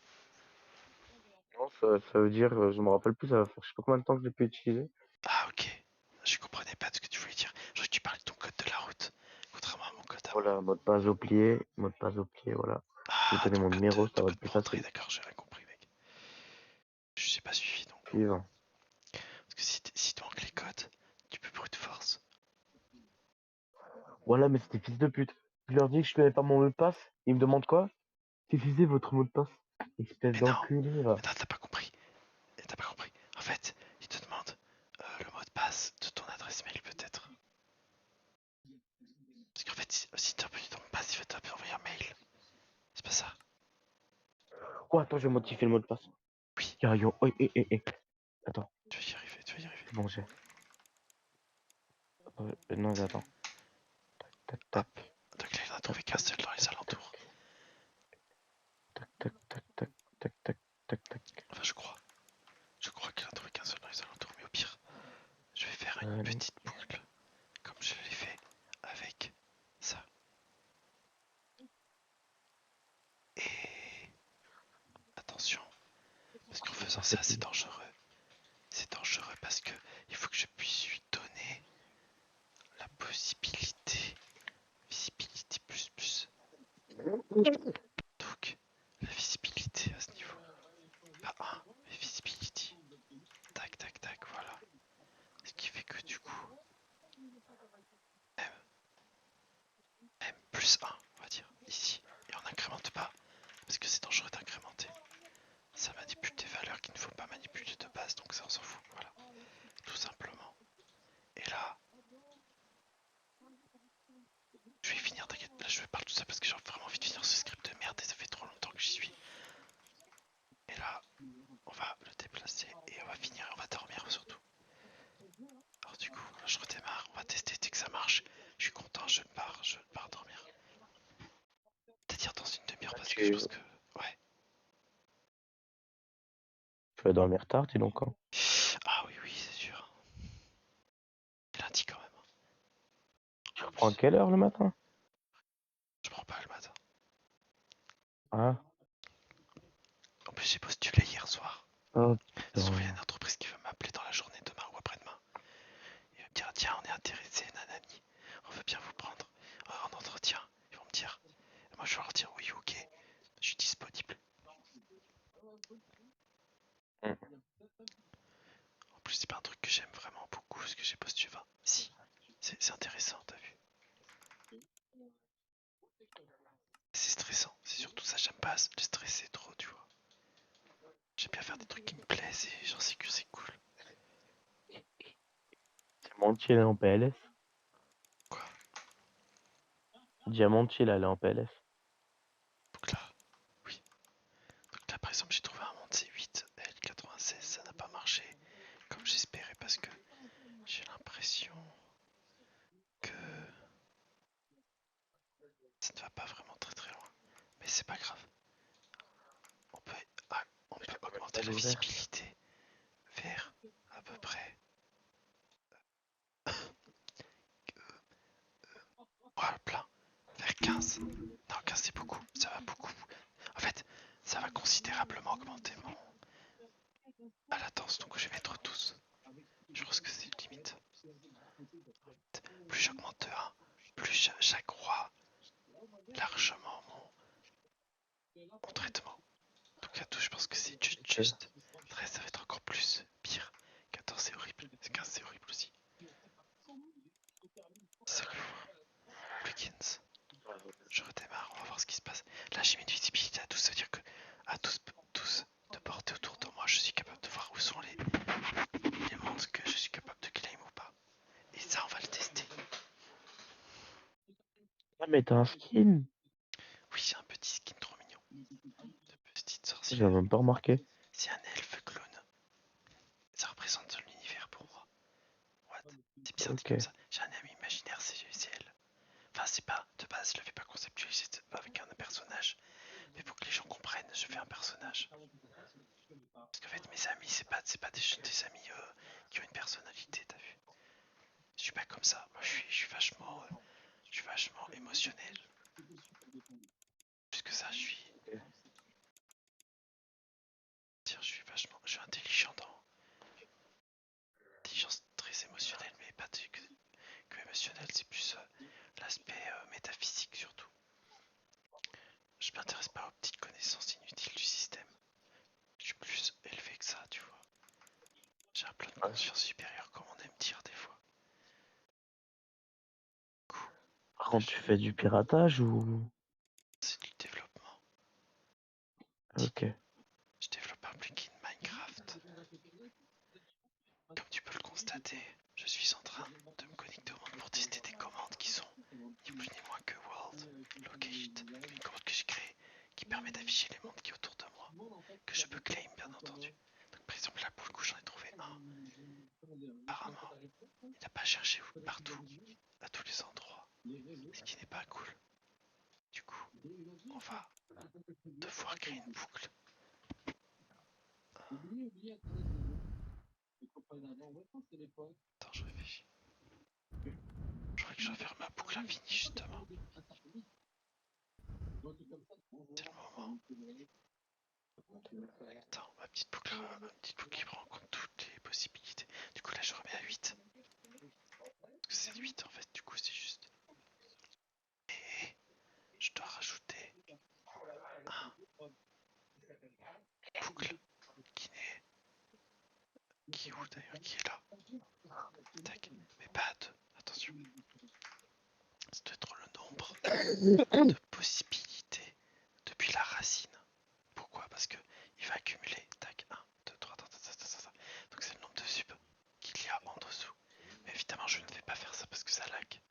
Non, ça veut dire, je me rappelle plus, ça va faire je sais pas combien de temps que je l'ai pu utiliser. Ah ok. Je comprenais pas ce que tu voulais dire. Je crois que tu parlais de ton code de la route. Contrairement à mon code à moi. Voilà, mot de passe au plié, voilà. Je vais Ah, donner mon numéro, ça ton va code être plus pour rentrer, facile. d'accord, j'ai rien compris, mec. Je sais pas suivi donc. Suivant. Parce que si tu manques les codes, tu peux brute force. Voilà, mais c'était fils de pute. Je leur dis que je connais pas mon mot de passe. Ils me demandent quoi? Utilisez votre mot de passe. Espèce Mais non, d'enculé, va. t'as pas compris. T'as pas compris. En fait, il te demande le mot de passe de ton adresse mail peut-être. Parce qu'en fait, si t'as pas ton mot de passe, il va t'envoyer un mail. C'est pas ça? Oh, attends, je vais modifier le mot de passe. Oui. Carillon. Oh, Attends, Tu vas y arriver, tu vas y arriver. c'est bon, j'ai. Non, mais attends. Tac, tac, Hop. Donc là, il en a tac, trouvé qu'un tac, seul dans les tac, tac, alentours. tac, tac, tac, tac, tac, tac, tac, tac. Enfin, je crois. Je crois qu'il en a trouvé qu'un seul dans les alentours. Mais au pire, je vais faire une petite boucle. Comme je l'ai fait avec ça. Et attention. Parce qu'en faisant ça, c'est dangereux. C'est dangereux parce que il faut que je puisse lui donner la possibilité. Visibilité plus. Donc, la visibilité à ce niveau. Pas 1, mais visibility. Tac, tac, tac, voilà. Ce qui fait que du coup, M plus 1, on va dire, ici. Et on n'incrémente pas, parce que c'est dangereux d'incrémenter. Ça, parce que je pense que... Ouais. Tu vas dormir tard, dis donc quand? Ah oui, c'est sûr. Lundi quand même. Tu reprends à quelle heure le matin? Je prends pas le matin. Ah, En plus, j'ai postulé hier soir. oh Ça se trouve, il y a une putain. entreprise qui veut m'appeler dans la journée demain ou après-demain. Ils vont me dire, tiens, on est intéressé, nanani. On veut bien vous prendre en entretien. Ils vont me dire. Et moi, je vais leur dire, oui, ok, je suis disponible. Mm. En plus, c'est pas un truc que j'aime vraiment beaucoup, ce que j'ai postulé. Enfin, si, c'est intéressant, t'as vu. C'est stressant, c'est surtout ça, j'aime pas le stresser trop, tu vois. J'aime bien faire des trucs qui me plaisent et j'en sais que c'est cool. Diamantine, elle est en PLS. Quoi? Diamantine, elle est en PLS. Donc là, oui. Donc là, par exemple, j'ai trouvé un monde C8 L96, ça n'a pas marché comme j'espérais parce que j'ai l'impression que ça ne va pas vraiment très loin. Mais c'est pas grave. On peut, on peut augmenter la visibilité vers à peu près. Voilà, plein. Vers 15. Non, 15 c'est beaucoup. Ça va beaucoup. En fait, ça va considérablement augmenter mon. À latence, donc je vais mettre 12. Je pense que c'est une limite. Plus j'augmente de 1, plus j'accrois largement mon traitement. Donc à 12, je pense que c'est juste. 13, ça va être encore plus pire. 14, c'est horrible. 15, c'est horrible aussi. Salut, Wiggins. Je redémarre, on va voir ce qui se passe. Là, j'ai mis une visibilité à 12, ça veut dire que à 12 de portée autour de moi, je suis capable de voir où sont les mondes que je suis capable de claim ou pas. Et ça, on va le tester. Ah, mais t'as un skin? Oui, j'ai un petit skin trop mignon. De petite sorcière. J'avais même pas remarqué. C'est un elfe clone. Ça représente l'univers pour moi. What? C'est bizarre dit Ok. comme ça. J'ai un ami imaginaire, c'est elle. Enfin, c'est pas, de base, je le fais pas conceptualiser avec un personnage. Mais pour que les gens comprennent, je fais un personnage. Parce qu'en fait, mes amis, c'est pas des amis qui ont une personnalité, t'as vu? Je suis pas comme ça. Moi, je suis vachement émotionnel. Plus que ça, je suis intelligent dans intelligence très émotionnelle, mais pas que émotionnelle, c'est plus l'aspect métaphysique surtout. Je m'intéresse pas aux petites connaissances inutiles du système. Je suis plus élevé que ça, tu vois. J'ai un plan de conscience supérieur, comme on aime dire des fois. Par contre, tu fais du piratage ou... C'est du développement. Ok. Je développe un plugin Minecraft. Comme tu peux le constater, je suis en train de me connecter au monde pour tester des commandes qui sont ni plus ni moins que World Locate, une commande que j'ai créée qui permet d'afficher les mondes qui sont autour de moi, que je peux claim bien entendu. Donc par exemple là pour le coup j'en ai trouvé un. Apparemment, il n'a pas cherché partout, à tous les endroits, ce qui n'est pas cool. Du coup, on va devoir créer une boucle. Attends, je réfléchis. Je crois que je vais faire ma boucle infinie justement. C'est le moment. Attends, ma petite boucle qui prend en compte toutes les possibilités. Du coup là je remets à 8. Parce que c'est 8 en fait, du coup c'est juste. Et je dois rajouter un boucle qui est où d'ailleurs, qui est là. Tac, mais pas de. Attention. Ça doit être le nombre de possibilités depuis la racine. Pourquoi? Parce que il va accumuler. Tac, 1, 2, 3, donc c'est le nombre de sub qu'il y a en dessous. Mais évidemment, je ne vais pas faire ça parce que ça lag.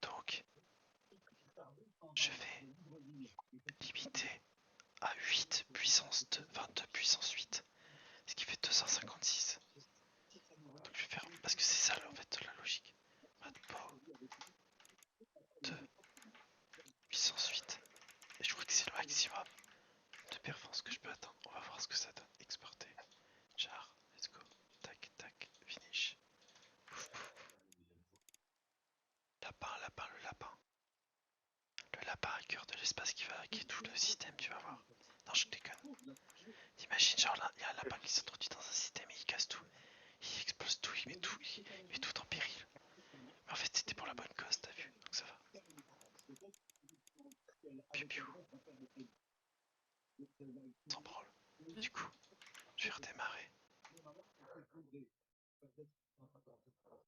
Donc, je vais limiter à 8 puissance 2, 22 puissance 8, ce qui fait 256. Donc je vais faire, parce que c'est ça en fait la logique. Matpo 2 puissance 8.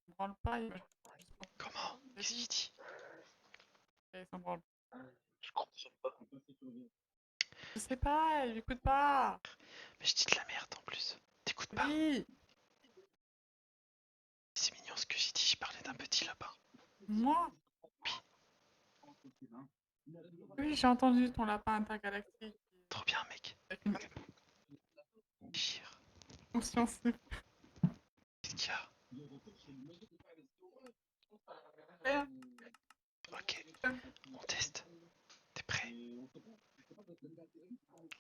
me branle pas, il m'a juste pas Comment? Qu'est-ce qu'il dit? fait, ça me branle. Je comprends pas. Je sais pas, il écoute pas. Mais je dis de la merde en plus. T'écoutes pas? Oui, C'est mignon ce que j'ai dit, j'ai parlé d'un petit lapin. moi. Oui, j'ai entendu ton lapin intergalactique Trop bien, mec. avec une Chire. conscience. Qu'est-ce qu'il y a? Rien. Ok, on teste. T'es prêt?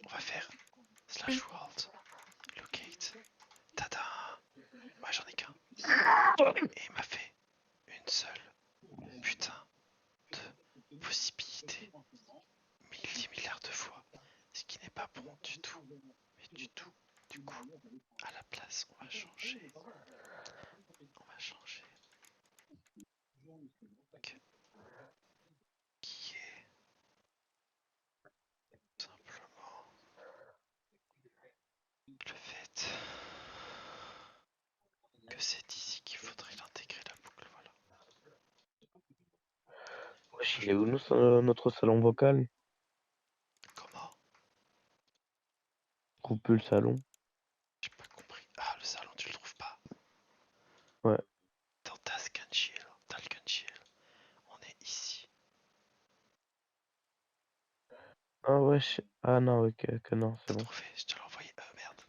On va faire slash world. Locate. Tada! Moi j'en ai qu'un. Et il m'a fait une seule putain de possibilité. 1000 milliards de fois. Ce qui n'est pas bon du tout. Mais du tout. Du coup, à la place, on va changer. On va changer. Ok. Qui est simplement le fait que c'est ici qu'il faudrait l'intégrer la boucle, voilà. Wesh, il est où notre salon vocal? Comment? Coupe le salon. J'ai pas compris. Ah, le salon, tu le trouves pas? Ouais. Dans Task and Chill. Task and Chill. On est ici. Ah wesh. Ah non, ok, non, c'est T'as bon. trouvé? Je te l'ai envoyé. Merde.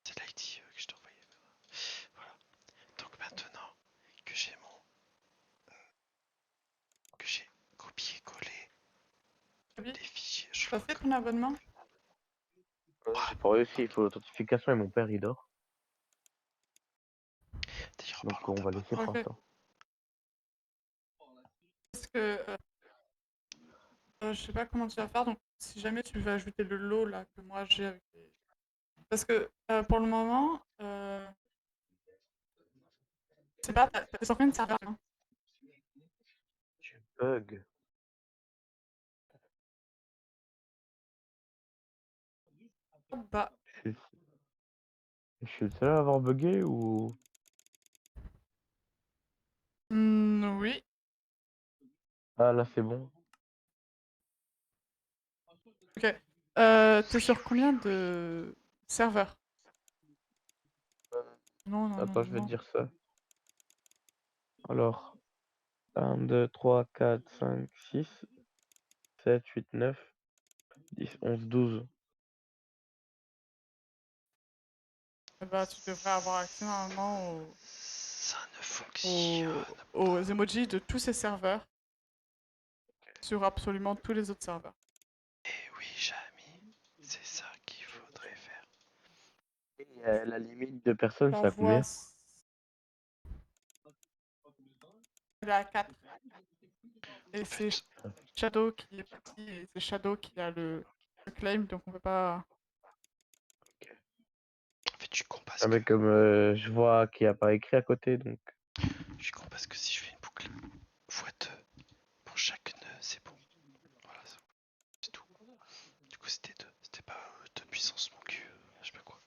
C'est l'ID que je t'ai envoyé. Voilà. Donc maintenant que j'ai que j'ai copié-collé Oui, les fichiers, je t'as crois fait que... ton abonnement? J'ai pas réussi, il faut l'authentification et mon père il dort. D'ailleurs, en Donc parlant on va laisser d'abonnement, Ok. faire ça. Parce que je sais pas comment tu vas faire, donc si jamais tu veux ajouter le lot là que moi j'ai avec les... Parce que pour le moment, c'est pas, t'es sur combien de serveurs hein? Tu bug. Bah, Je suis, je suis le seul à avoir bugué ou... oui. Ah là c'est bon. Ok. T'es sur combien de serveurs? Non, non, non, Attends, non, je vais te non. dire ça. Alors, 1, 2, 3, 4, 5, 6, 7, 8, 9, 10, 11, 12. Bah, tu devrais avoir accès normalement ça ne fonctionne aux pas. emojis de tous ces serveurs sur absolument tous les autres serveurs. Eh oui, Jamy, c'est ça qu'il faudrait faire. Et la limite de personnes, c'est à T'envoies... combien? Elle est à 4. Et En c'est fait, Shadow qui est petit et c'est Shadow qui a le claim, donc on peut pas... je suis con parce Ah que mais comme je vois qu'il n'y a pas écrit à côté, donc... si je fais une boucle x2 pour chaque nœud, c'est bon. Voilà, c'est tout. Du coup, c'était 2. C'était pas 2 puissance mon cul, je sais pas quoi.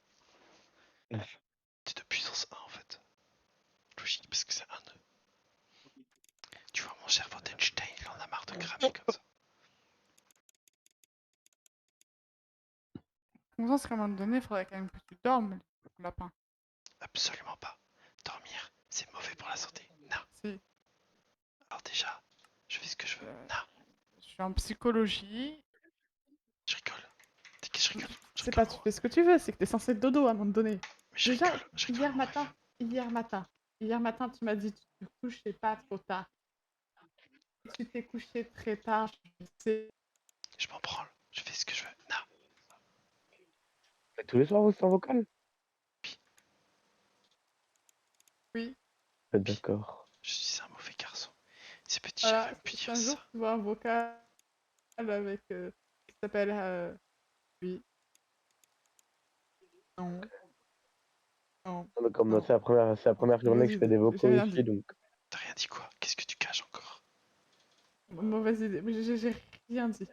C'était 2 puissance 1 en fait. Logique, parce que c'est un nœud. Tu vois, mon cher Wolfenstein, il en a marre de cramer comme ça. Comme ça, c'est qu'à un moment donné, il faudrait quand même que tu dormes, le lapin. Absolument pas. Dormir, c'est mauvais pour la santé. Non. Si. Alors déjà, je fais ce que je veux. Euh, Non, je suis en psychologie. je rigole. T'es que je rigole. Je C'est rigole, pas tu mon... fais ce que tu veux, c'est que t'es censé être dodo à un moment donné. Mais Déjà, je rigole, hier mon rêve. matin, hier matin, hier matin, tu m'as dit tu te couchais pas trop tard. Tu t'es couché très tard, je sais. Je m'en branle. Je fais ce que je veux. Non. Mais tous les soirs, vous êtes en vocal? Oui, D'accord. Je suis un mauvais garçon. Ces petits, voilà. j'avais pu Si dire un jour ça. tu vois un vocal avec qui s'appelle oui, non, non, Ah, mais comme non, c'est la première journée que je mauvaise fais idée. des J'ai vocaux rien ici, dit. donc... T'as rien dit quoi? Qu'est-ce que tu caches encore? Mauvaise idée. Mais j'ai rien dit.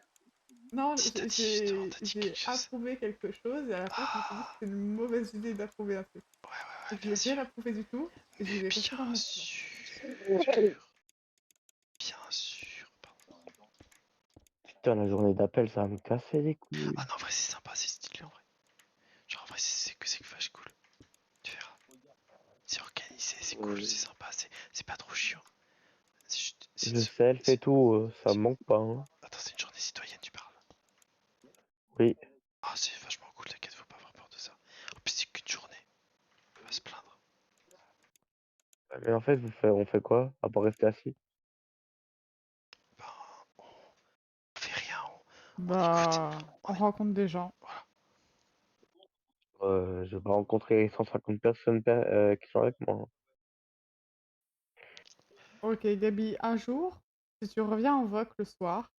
Non, Si t'as dit justement, t'as dit j'ai quelque chose. approuvé quelque chose et à la fin, je me suis dit que c'était une mauvaise idée d'approuver un truc. Ouais, ouais, ouais, Et bien j'ai rien sûr. approuvé du tout et je Mais vais rester dans bien mon silence. sûr. Bien sûr. Pardon. Putain, la journée d'appel, ça va me casser les couilles. Ah non, en vrai, c'est sympa, c'est stylé en vrai. Genre, en vrai, c'est vache cool. Tu verras. C'est organisé, c'est cool, c'est sympa, c'est pas trop chiant. C'est juste. Je sais, elle fait tout, ça me manque pas. Hein. Attends, c'est une journée citoyenne, tu parles. Oui. Ah, c'est vachement cool, t'inquiète, faut pas avoir peur de ça. En plus, c'est qu'une journée. On va se plaindre. Mais en fait, on fait quoi à part rester assis? Ben, on fait rien, on écoute. Bah, on rencontre des gens. Voilà. Je vais rencontrer 150 personnes qui sont avec moi. Ok, Gabi, un jour, si tu reviens en VOC le soir,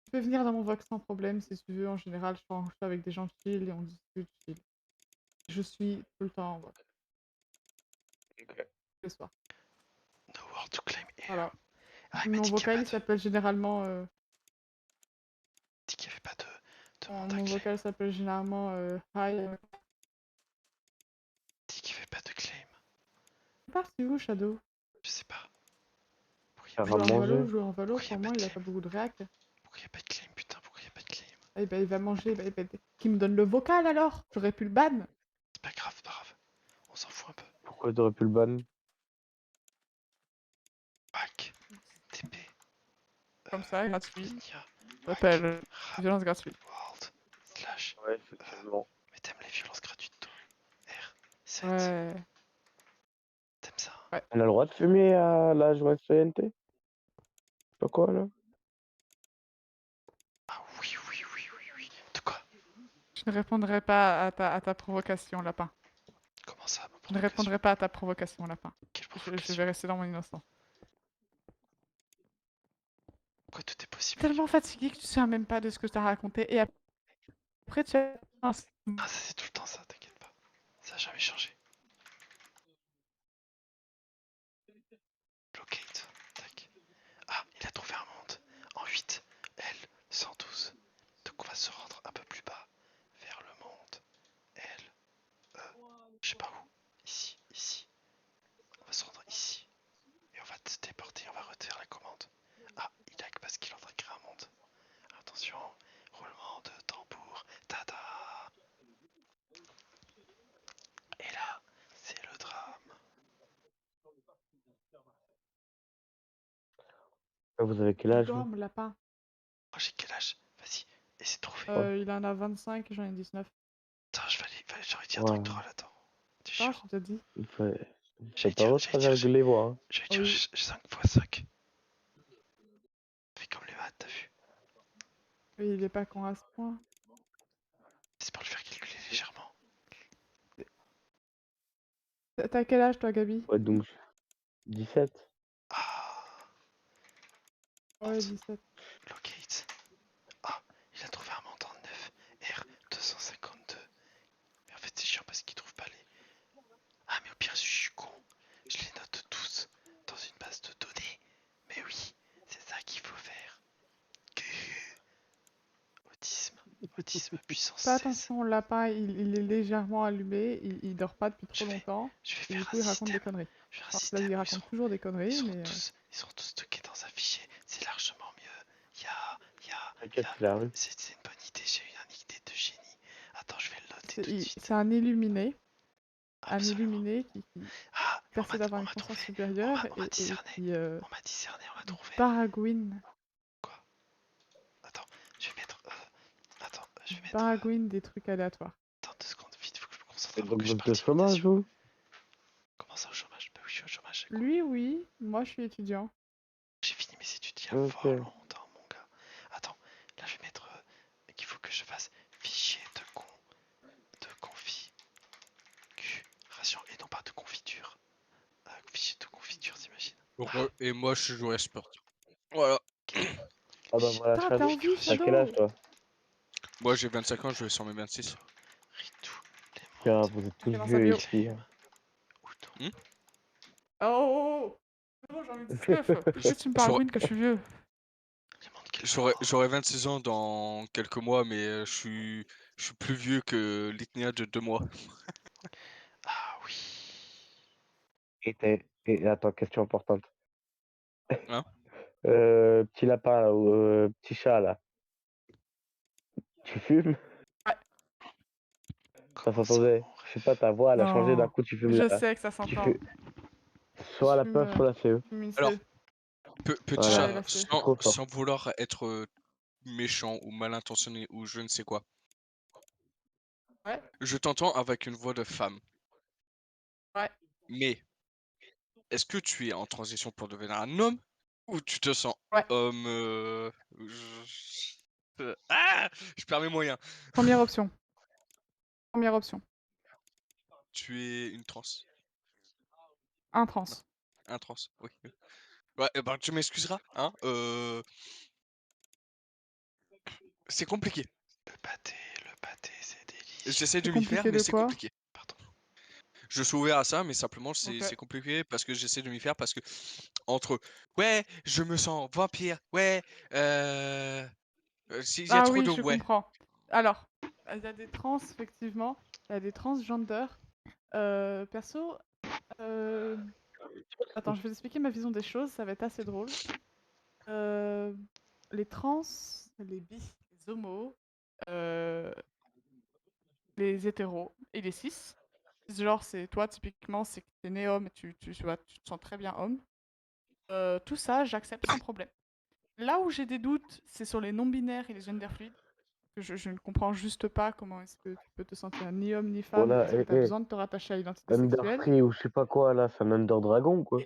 tu peux venir dans mon VOC sans problème si tu veux. En général, je suis avec des gens chill et on discute chill. Je suis tout le temps en VOC le soir. No word to claim here. Voilà. Ah, il m'a Mon dit qu'il vocal, il s'appelle généralement. n'y avait pas de monde à Mon claim. vocal s'appelle généralement Hi. Il dit qu'il fait pas de claim. Tu pars, c'est où, Shadow? Je sais pas. Faire à Jouer en volo, manger. jouer en volo, Pourquoi y a pour pas moi, de il a claim? pas beaucoup de réac. Pourquoi y a pas de claim, putain? Pourquoi y a pas de claim? Eh ben, il va manger. Qui me donne le vocal alors? J'aurais pu le ban. C'est pas grave, pas grave. On s'en fout un peu. Pourquoi t'aurais pu le ban? Hack, TP, Comme ça, gratuit. Linia, Ça hack, s'appelle rap, violence gratuite. world, slash. Ouais, effectivement. Mais t'aimes les violences gratuites, toi? R, 7. Ouais. T'aimes ça? Ouais. On a le droit de fumer à la journée de citoyenneté? Je sais pas quoi, là? Ah oui, oui, oui, oui, oui. De quoi? Je ne répondrai pas à ta provocation, lapin. Comment ça, ma Je ne provocation? répondrai pas à ta provocation, lapin. Quelle Je provocation? vais rester dans mon innocence. Quoi, tout est possible? Tellement fatigué que tu ne sais même pas de ce que je t'ai raconté. Et après, tu as... Ah, ça c'est tout le temps ça, t'inquiète pas. Ça a jamais changé. Locate, tac. Ah, il a trouvé un monde en 8, L, 112. Donc on va se rendre un peu plus bas, vers le monde, L, je sais pas où. Ici, ici. On va se rendre ici. Et on va se déporter, on va retirer la commande. Ah, il lag parce qu'il est en train de créer un monde. Attention, roulement de tambour, tada. Et là, c'est le drame. Vous avez quel Il âge, vous? dorme, lapin. Moi j'ai quel âge? Vas-y, essaie de trouver. Il en a 25 et j'en ai 19. Attends, j'ai envie de dire un Ouais. truc drôle, attends. T'es Ah, chiant. j'ai déjà dit. Il faut... J'allais Faites pas dire, votre virgule voix. Hein. j'allais dire, Oui. 5 x 5. Fais comme les maths, t'as vu? Oui, il est pas con à ce point. C'est pour le faire calculer légèrement. T'as quel âge, toi, Gabi? Ouais, donc 17. Ah, Ouais, 17. locate. Ah, il a trouvé un montant de 9, R252. Mais en fait, c'est chiant parce qu'il trouve pas les. Ah, mais au pire, je suis con. Je les note tous dans une base de données. Mais oui, c'est ça qu'il faut faire. Autisme, autisme puissance Fais 16. attention, le lapin, il est légèrement allumé. Il dort pas depuis trop Je vais longtemps. Je vais Et du faire coup, un il raconte des système. conneries. Je vais faire un Enfin, cela dit, système il où raconte toujours des conneries, mais... ils seront tous stockés dans un fichier. C'est largement mieux. T'inquiète, il arrive. C'est une bonne idée. J'ai eu une idée de génie. Attends, je vais le noter tout de suite. C'est un illuminé. Un Absolument. illuminé qui Ah, percède d'avoir on une m'a conscience trouvé. supérieure On m'a et discerné. qui On m'a discerné, on m'a trouvé. baragouine. Quoi? Attends, je vais mettre. Attends, je vais mettre. Baragouine des trucs aléatoires. Attends 2 secondes, vite, faut que je me concentre Et avant donc que je vous êtes parle au chômage, d'imitation. vous? Comment ça au chômage? Bah oui, je suis au chômage. Quoi. Lui, oui. Moi, je suis étudiant. J'ai fini mes études il y a Ok. fort longtemps, mon gars. Attends, là je vais mettre qu'il faut que je fasse fichier de configuration et non pas de confiture. Fichier de confiture, t'imagines? Et moi, je joue sport. Voilà. Ah bah voilà, Putain, t'as Shadow. envie, T'as quel âge, Shadow? toi? Moi, j'ai 25 ans, je vais sur mes 26. Ritou, les Tiens, mondes. vous êtes tous Ok, dans sa vieux bio. ici. Hein. Où donc? Hmm Oh, oh, oh. C'est bon, j'ai envie de stuff. Pourquoi tu me Sur- baragouines que je suis vieux? Les mondes J'aurai 26 ans dans quelques mois, mais je suis plus vieux que l'Itnia de 2 mois. Ah oui. Et attends, question importante. Hein? Petit lapin là, ou petit chat là, tu fumes? Ouais. Ça Comment ça, s'entendait. mon Je sais pas, ta voix elle a changé d'un Non. coup, tu fumes Je la. sais que ça Tu s'entend. fumes soit la puff, soit la CE. Je fume une Alors, CE. petit Voilà, Ouais, chat, la CE. c'est trop fort. sans vouloir être méchant ou mal intentionné ou je ne sais quoi. Ouais. Je t'entends avec une voix de femme. Ouais. Mais est-ce que tu es en transition pour devenir un homme ou tu te sens Ouais. homme Ah! Je perds mes moyens. Première option. Première option. Tu es une trans. Un Non, trans. un trans, oui. Ouais, ben tu m'excuseras, hein. C'est compliqué. Le pâté, c'est délicieux. J'essaie C'est de m'y faire, compliqué mais de c'est quoi? compliqué. Pardon. Je suis ouvert à ça, mais simplement Ok. c'est compliqué parce que j'essaie de m'y faire parce que entre ouais, je me sens vampire, ouais, s'il y a Ah trop oui, de je ouais. comprends. Alors, il y a des trans, effectivement. Il y a des transgenders. Perso, euh, attends, je vais expliquer ma vision des choses, ça va être assez drôle. Euh, Les trans, les bis, les homos, euh, les hétéros et les cis. Genre, c'est toi, typiquement, c'est que t'es né homme et tu te sens très bien homme. Tout ça, j'accepte sans problème. Là où j'ai des doutes, c'est sur les non-binaires et les gender fluides. Je ne comprends juste pas comment est-ce que tu peux te sentir ni homme ni femme Voilà, parce que tu as besoin de te rattacher à l'identité sexuelle. Underfree ou je sais pas quoi là, c'est un Under Dragon quoi.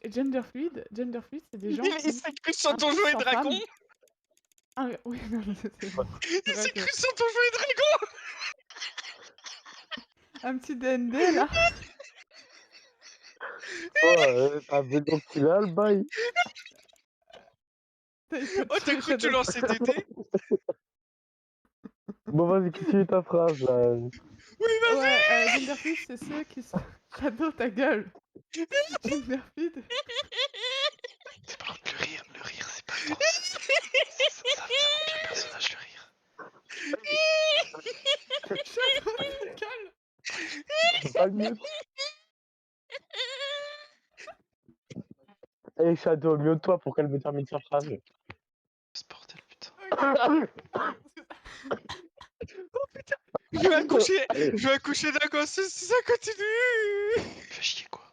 Et gender fluide, c'est des gens Il qui s'est cru sur ton investissent jouet en dragon. femme. Ah, oui, non, c'est bon. Il C'est vrai s'est que cru sur ton jouet dragon. un petit DND là. Oh, t'as vu donc qu'il a le bail. Il peut Oh, t'as tuer cru que tu Shadow. lançais des dés? Bon, vas-y, continue ta phrase là. Oui, vas-y. Ouais, gender fluide, c'est ceux qui sont. Shadow, ta gueule. Gender fluide. Par contre, le rire, c'est pas le temps. Ça rend bien le personnage, le rire. Shadow, ta gueule. Pas le mieux. Eh, Shadow, mieux de toi pour qu'elle me termine sa phrase. Ce bordel, putain. Oh putain. Je vais accoucher d'un gosse si ça continue. Fais chier, quoi.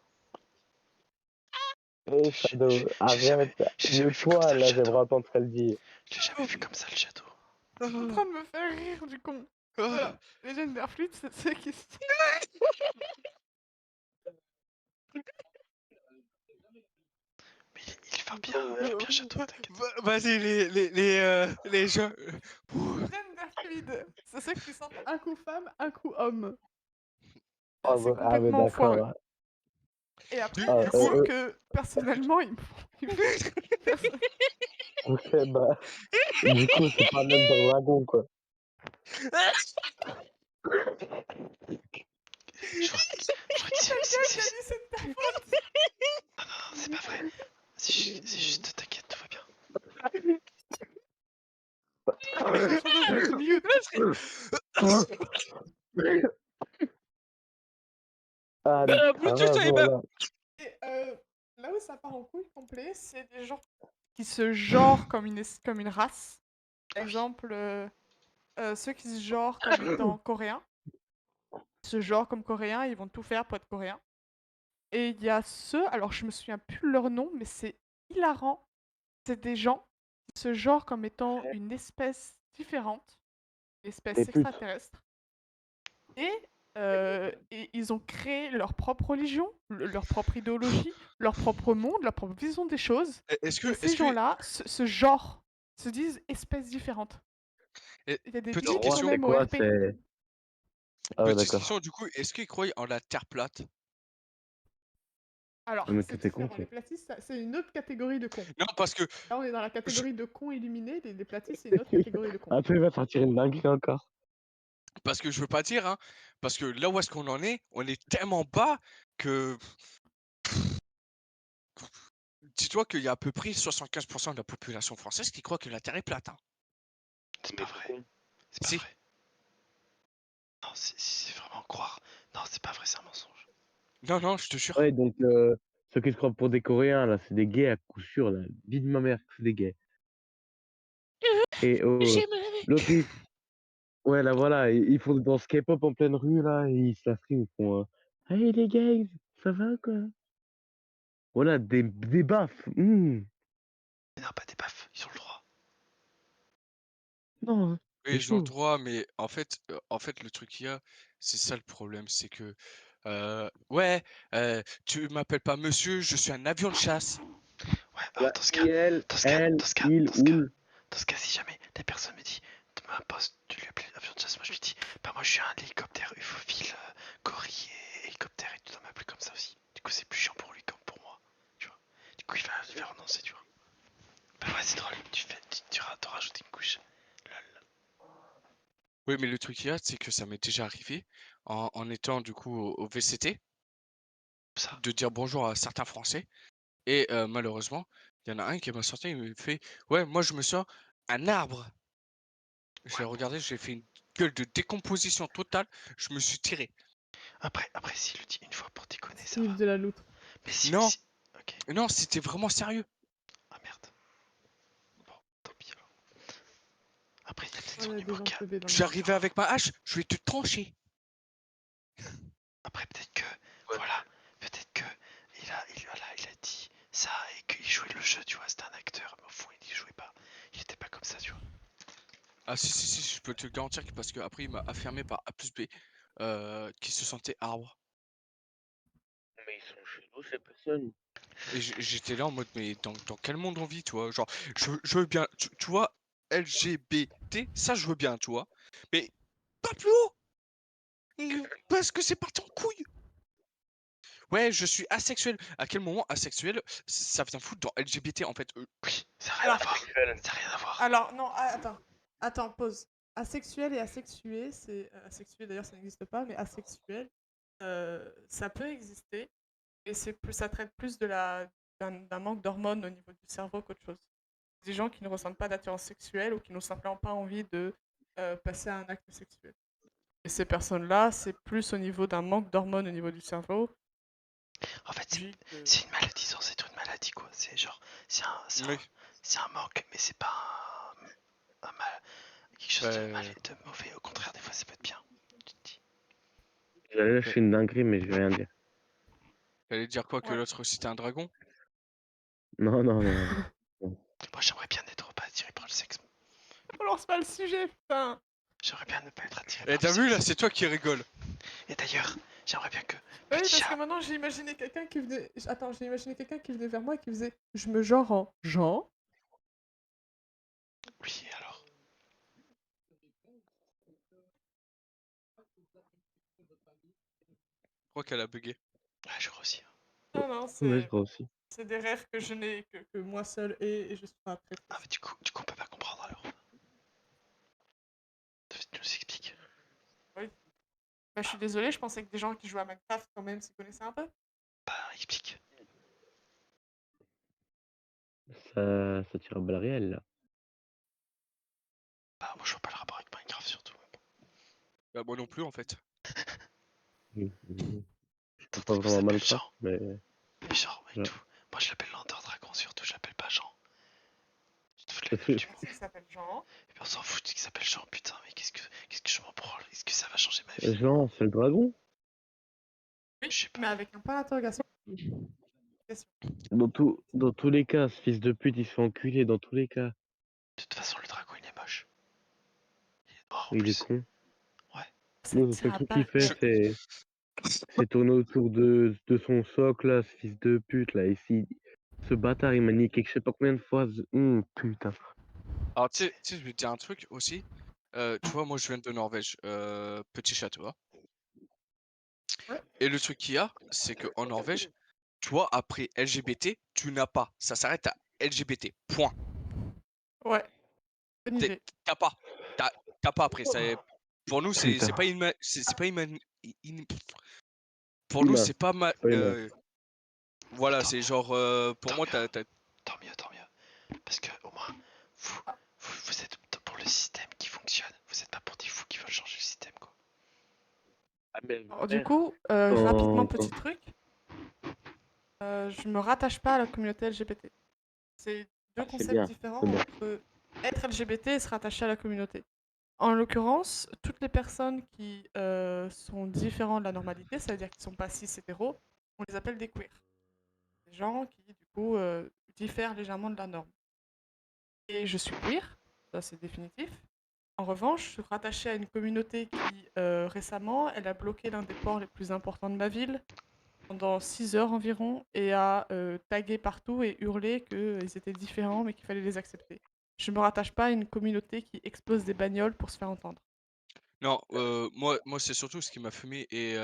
Eh, J'ai Shadow, jamais arrête. vu Mieux comme toi, ça le là, château. j'aimerais entendre ce qu'elle dit. Je l'ai jamais vu comme ça, le château. Je suis en train de me faire rire du con. Voilà, les gender fluides, c'est ceux qui. Mais il va bien château, t'inquiète. Vas-y, les gens. Gender fluide, c'est ceux qui sentent un coup femme, un coup homme. Ah, C'est ouais, ah, ouais, complètement foireux. d'accord. Et après, Du il y a Ah, ceux que, personnellement, ils me font. ok, bah, du coup, c'est pas un Under Dragon, quoi. Je crois que Ta gueule, Camille, c'est de ta faute. Non, c'est pas vrai. C'est juste, t'inquiète, tout va bien. Shadow, je vais te mute. Ah, Bluetooth, ça y est, bah. voilà. Et là où ça part en couille complet, c'est des gens qui se genrent comme une race. Par exemple, ceux qui se genrent comme étant coréens. Ils se genrent comme coréens, ils vont tout faire pour être coréens. Et il y a ceux, alors je me souviens plus de leur nom, mais c'est hilarant. C'est des gens qui se genrent comme étant une espèce différente, une espèce Des putes. extraterrestre. Et ils ont créé leur propre religion, leur propre idéologie, leur propre monde, leur propre vision des choses. Est-ce Et que, ces gens-là, ce genre, se disent espèces différentes. eh, Il y a des petite types question, comme Quoi, MORP. c'est. Ah, ouais, petite d'accord. question, du coup, est-ce qu'ils croient en la Terre plate? Alors, Mais c'est tout est con, différent. Les platistes, c'est une autre catégorie de cons. Non, parce que Là, on est dans la je- catégorie de cons illuminés. Les platistes, c'est une autre catégorie de cons. Attends, il va sortir une dinguerie encore. parce que je veux pas dire, hein, parce que là où est-ce qu'on en est, on est tellement bas que dis-toi qu'il y a à peu près 75% de la population française qui croit que la Terre est plate. Hein. C'est pas vrai. C'est pas Si. vrai. Non, c'est vraiment croire. Non, c'est pas vrai, c'est un mensonge. Non, je te jure. Ouais, donc ceux qui se croient pour des Coréens, là, c'est des gays à coup sûr, là. Vie de ma mère, c'est des gays. Et l'autre, ouais, là, voilà, ils font dans ce K-pop en pleine rue, là, et ils se la friment, ils font Hey les gays, ça va, quoi? Voilà, des baffes. Mais non, pas des baffes, ils ont le droit. Non, Oui, c'est ils ont le chaud. droit, mais en fait, le truc qu'il y a, c'est ça le problème, c'est que ouais, tu m'appelles pas monsieur, je suis un avion de chasse. Ouais, bah Là, dans ce cas, IL, dans ce cas, elle, dans ce cas, il, dans ce cas, oul. dans ce cas, si jamais la personne me dit, de ma poste, tu lui appelles avion de chasse, moi je lui dis, bah moi je suis un hélicoptère ufophile, gorille et hélicoptère et tu dois m'appeler comme ça aussi. Du coup c'est plus chiant pour lui comme pour moi, tu vois. Du coup il va renoncer, tu vois. Bah ouais c'est drôle, tu rajoutes une couche. Lol. Oui, mais le truc qu'il y a, c'est que ça m'est déjà arrivé en étant du coup au VCT Ça. de dire bonjour à certains Français et malheureusement, il y en a un qui m'a sorti, il me fait ouais, moi je me sens un arbre. Je l'ai regardé, j'ai fait une gueule de décomposition totale, je me suis tiré. Après s'il le dit une fois pour déconner, ça Steve va. de la loutre. Mais si, Non, si. Ok. non, c'était vraiment sérieux. Ah merde. Bon, tant pis alors. Après il y a peut-être Ouais, son il y a des numéro gens 4. teubés dans le monde. J'arrivais avec ma hache, je vais te trancher. Après peut-être que, Ouais. voilà, peut-être que il a dit ça et qu'il jouait le jeu, tu vois, c'était un acteur, mais au fond il y jouait pas, il était pas comme ça, tu vois. Ah si, je peux te le garantir parce que après il m'a affirmé par A plus B qu'il se sentait arbre. Mais ils sont chelous, ces personnes. Et j'étais là en mode mais dans quel monde on vit, tu vois? Genre je veux bien, tu vois, LGBT, ça je veux bien, tu vois. Mais pas plus haut! Parce que c'est parti en couille! Ouais, je suis asexuel. À quel moment asexuel, ça vient foutre dans LGBT en fait? Oui, ça n'a rien à Alors, voir, ça n'a rien à voir. alors non, attends, pause. Asexuel et asexué, c'est asexué d'ailleurs ça n'existe pas, mais asexuel, ça peut exister, et ça traite plus d'un manque d'hormones au niveau du cerveau qu'autre chose. Des gens qui ne ressentent pas d'attirance sexuelle ou qui n'ont simplement pas envie de passer à un acte sexuel. Et ces personnes-là, c'est plus au niveau d'un manque d'hormones au niveau du cerveau. En fait, Logique, c'est une maladie sans être une maladie, quoi. C'est genre, Oui. c'est un manque, mais c'est pas quelque chose de mauvais. Au contraire, des fois, ça peut être bien. Tu te dis. J'allais lâcher une dinguerie, mais je vais rien dire. T'allais dire quoi? Que Ouais. l'autre c'était un dragon? Non. Moi, j'aimerais bien n'être pas attiré par le sexe. On lance pas le sujet, putain. J'aimerais bien ne pas être attiré Eh par le t'as vu là, sexe. c'est toi qui rigole. Et d'ailleurs, j'aimerais bien que Oui, petit parce que chat. maintenant j'ai imaginé quelqu'un qui venait. Attends, j'ai imaginé quelqu'un qui venait vers moi et qui faisait je me genre en Jean. Oui, alors. Je crois qu'elle a bugué. Ouais, je crois aussi. Non, Ouais, je crois aussi. c'est des rêves que je n'ai que moi seul et je suis pas très Ah, triste. mais du coup, on peut pas comprendre alors. Tu nous expliques. Oui. Bah, je suis désolée, je pensais que des gens qui jouent à Minecraft quand même s'y connaissaient un peu. Bah, explique. Ça tire à balles réelles, là. Bah, moi, je vois pas le rapport avec Minecraft surtout. Bah moi non plus en fait. Je Ton joue pas dragon vraiment à s'appelle Minecraft, Jean. mais... Mais genre, et Ouais. tout. Moi, je l'appelle l'Ender Dragon surtout, je l'appelle pas Jean. Tu te fous de la Parce gueule, que- tu vois. Merci, il s'appelle Jean. Et puis on s'en fout qu'il s'appelle Jean, putain, mais qu'est-ce que je m'en branle? Est-ce que ça va changer ma vie? Jean, c'est le dragon? Oui, Je sais pas. mais avec un point d'interrogation. Dans tous les cas, ce fils de pute, il se fait enculer, dans tous les cas. De toute façon, le dragon, il est moche. Il est noir en Il est plus. con. Ouais. Ça Le tire seul à truc qu'il balles fait, réelles. c'est tourner autour de son socle, là, ce fils de pute, là. Ici, ce bâtard, il m'a niqué je sais pas combien de fois. Putain. Alors tu sais, je vais te dire un truc aussi. Tu vois, moi je viens de Norvège, petit chat, tu vois. Ouais. Et le truc qu'il y a, c'est qu'en Norvège, tu vois, après LGBT, tu n'as pas. Ça s'arrête à LGBT. Point. Ouais. Bonne idée. T'as pas. T'as pas après. Pour nous, c'est Putain. pas c'est pas pour nous, Humain. c'est pas C'est pas humain. Voilà, Attends, c'est genre, pour tant moi, mieux. t'as Tant mieux, tant mieux. Parce que au moins, vous êtes pour le système qui fonctionne. Vous êtes pas pour des fous qui veulent changer le système, quoi. Ah, mais Alors, du frère, coup, rapidement, quand, petit truc, je me rattache pas à la communauté LGBT. C'est deux Ah, c'est concepts bien, c'est différents bien. entre être LGBT et se rattacher à la communauté. En l'occurrence, toutes les personnes qui sont différentes de la normalité, c'est-à-dire qui sont pas cis hétéros, on les appelle des queers. Des gens qui, du coup, diffèrent légèrement de la norme. Et je suis queer, ça c'est définitif. En revanche, je suis rattachée à une communauté qui, récemment, elle a bloqué l'un des ports les plus importants de ma ville pendant 6 heures environ et a tagué partout et hurlé qu'ils étaient différents mais qu'il fallait les accepter. Je me rattache pas à une communauté qui explose des bagnoles pour se faire entendre. non, moi, c'est surtout ce qui m'a fumé et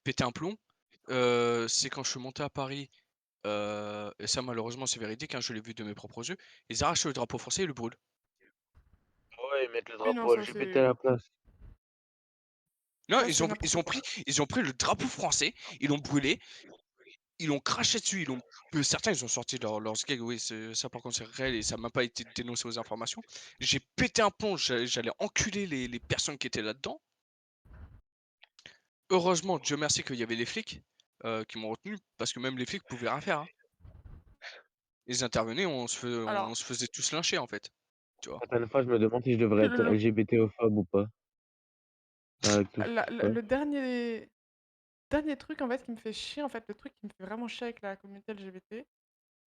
pété un plomb, c'est quand je suis monté à Paris, et ça malheureusement c'est véridique, hein, je l'ai vu de mes propres yeux, ils arrachent le drapeau français et le brûlent. Ouais, ils mettent le Oui, non, drapeau ça LGBT à c'est la place. Non, ça, ils c'est ont n'importe quoi. ils ont pris le drapeau français, ils l'ont brûlé, ils l'ont craché dessus, certains ils ont sorti leurs gags, oui, ça par contre c'est réel et ça m'a pas été dénoncé aux informations. J'ai pété un plomb, j'allais enculer les personnes qui étaient là-dedans. Heureusement, Dieu merci qu'il y avait les flics, qui m'ont retenu, parce que même les flics pouvaient rien faire, hein. Ils intervenaient, on Alors, se faisait tous lyncher en fait, tu vois? Certaines fois, je me demande si je devrais être le, LGBTophobe ou pas, avec tout ce qui se passe. le dernier truc en fait qui me fait chier, en fait, le truc qui me fait vraiment chier avec la communauté LGBT,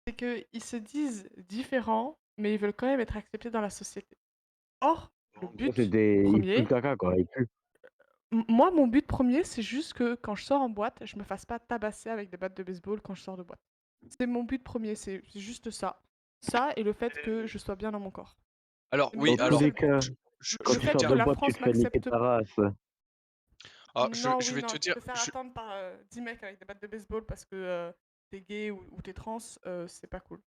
c'est qu'ils se disent différents, mais ils veulent quand même être acceptés dans la société. Or, le En gros, c'est but ils puent le premier, caca, quoi, ils puent. moi, mon but premier, c'est juste que quand je sors en boîte, je me fasse pas tabasser avec des battes de baseball quand je sors de boîte. C'est mon but premier, c'est juste ça. Ça et le fait que je sois bien dans mon corps. Alors C'est oui, Dans mes deux tous alors, les seuls buts. cas, quand Le je tu vais te fait sors dire que de la boîte, tu France te fais niquer m'accepte. ta race. Non, je oui, vais te non, dire, te faire attendre par 10 mecs avec des battes de baseball parce que t'es gay ou t'es trans, c'est pas cool.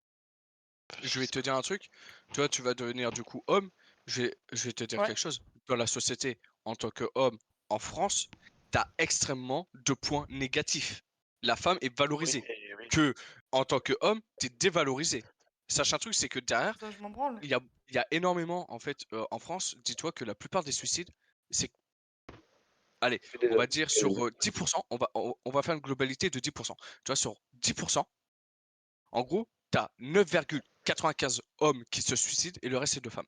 je vais te dire un truc, tu vois, tu vas devenir du coup homme, je vais te dire Ouais. quelque chose. Dans la société, en tant qu'homme, en France, t'as extrêmement de points négatifs. La femme est Oui, valorisée. oui. Que, en tant qu'homme, t'es dévalorisé. Sache un truc, c'est que derrière, Ça, je m'en branle. il y a, il y a énormément, en fait, en France, dis-toi que la plupart des suicides, c'est, allez, C'est des on va hommes. dire Et sur 10%, on va faire une globalité de 10%. Tu vois, sur 10%, en gros, tu as 9,95 hommes qui se suicident et le reste, c'est de femmes.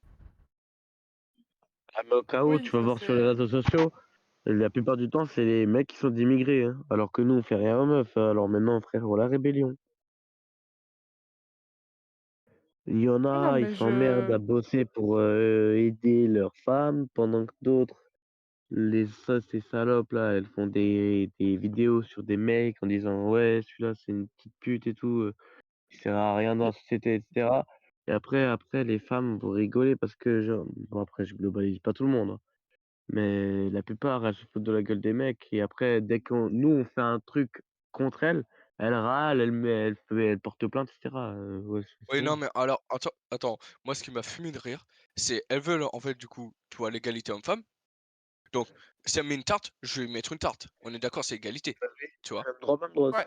ah, mais au cas où, Oui, tu vas ça voir sur les c'est. réseaux sociaux, la plupart du temps, c'est les mecs qui sont d'immigrés, hein, alors que nous, on fait rien aux meufs. Alors maintenant, frère, voilà la rébellion. Il y en Oui, non, a, ils mais s'emmerdent je. à bosser pour aider leurs femmes, pendant que d'autres, ces salopes là, elles font des vidéos sur des mecs en disant ouais, celui-là c'est une petite pute et tout, il sert à rien dans la société, etc. Et après, les femmes vont rigoler parce que, genre, bon, après, je globalise pas tout le monde, hein, mais la plupart, elles se foutent de la gueule des mecs. Et après, dès qu'on, nous, on fait un truc contre elles, elles râlent, elles portent plainte, etc. Ouais, c'est Oui, non, bon. mais alors, attends, moi, ce qui m'a fumé de rire, c'est, elles veulent, en fait, du coup, tu vois, l'égalité homme-femme. Donc, si elle met une tarte, je vais lui mettre une tarte. On est d'accord, c'est égalité. Tu vois? Même droit, même droit. Ouais.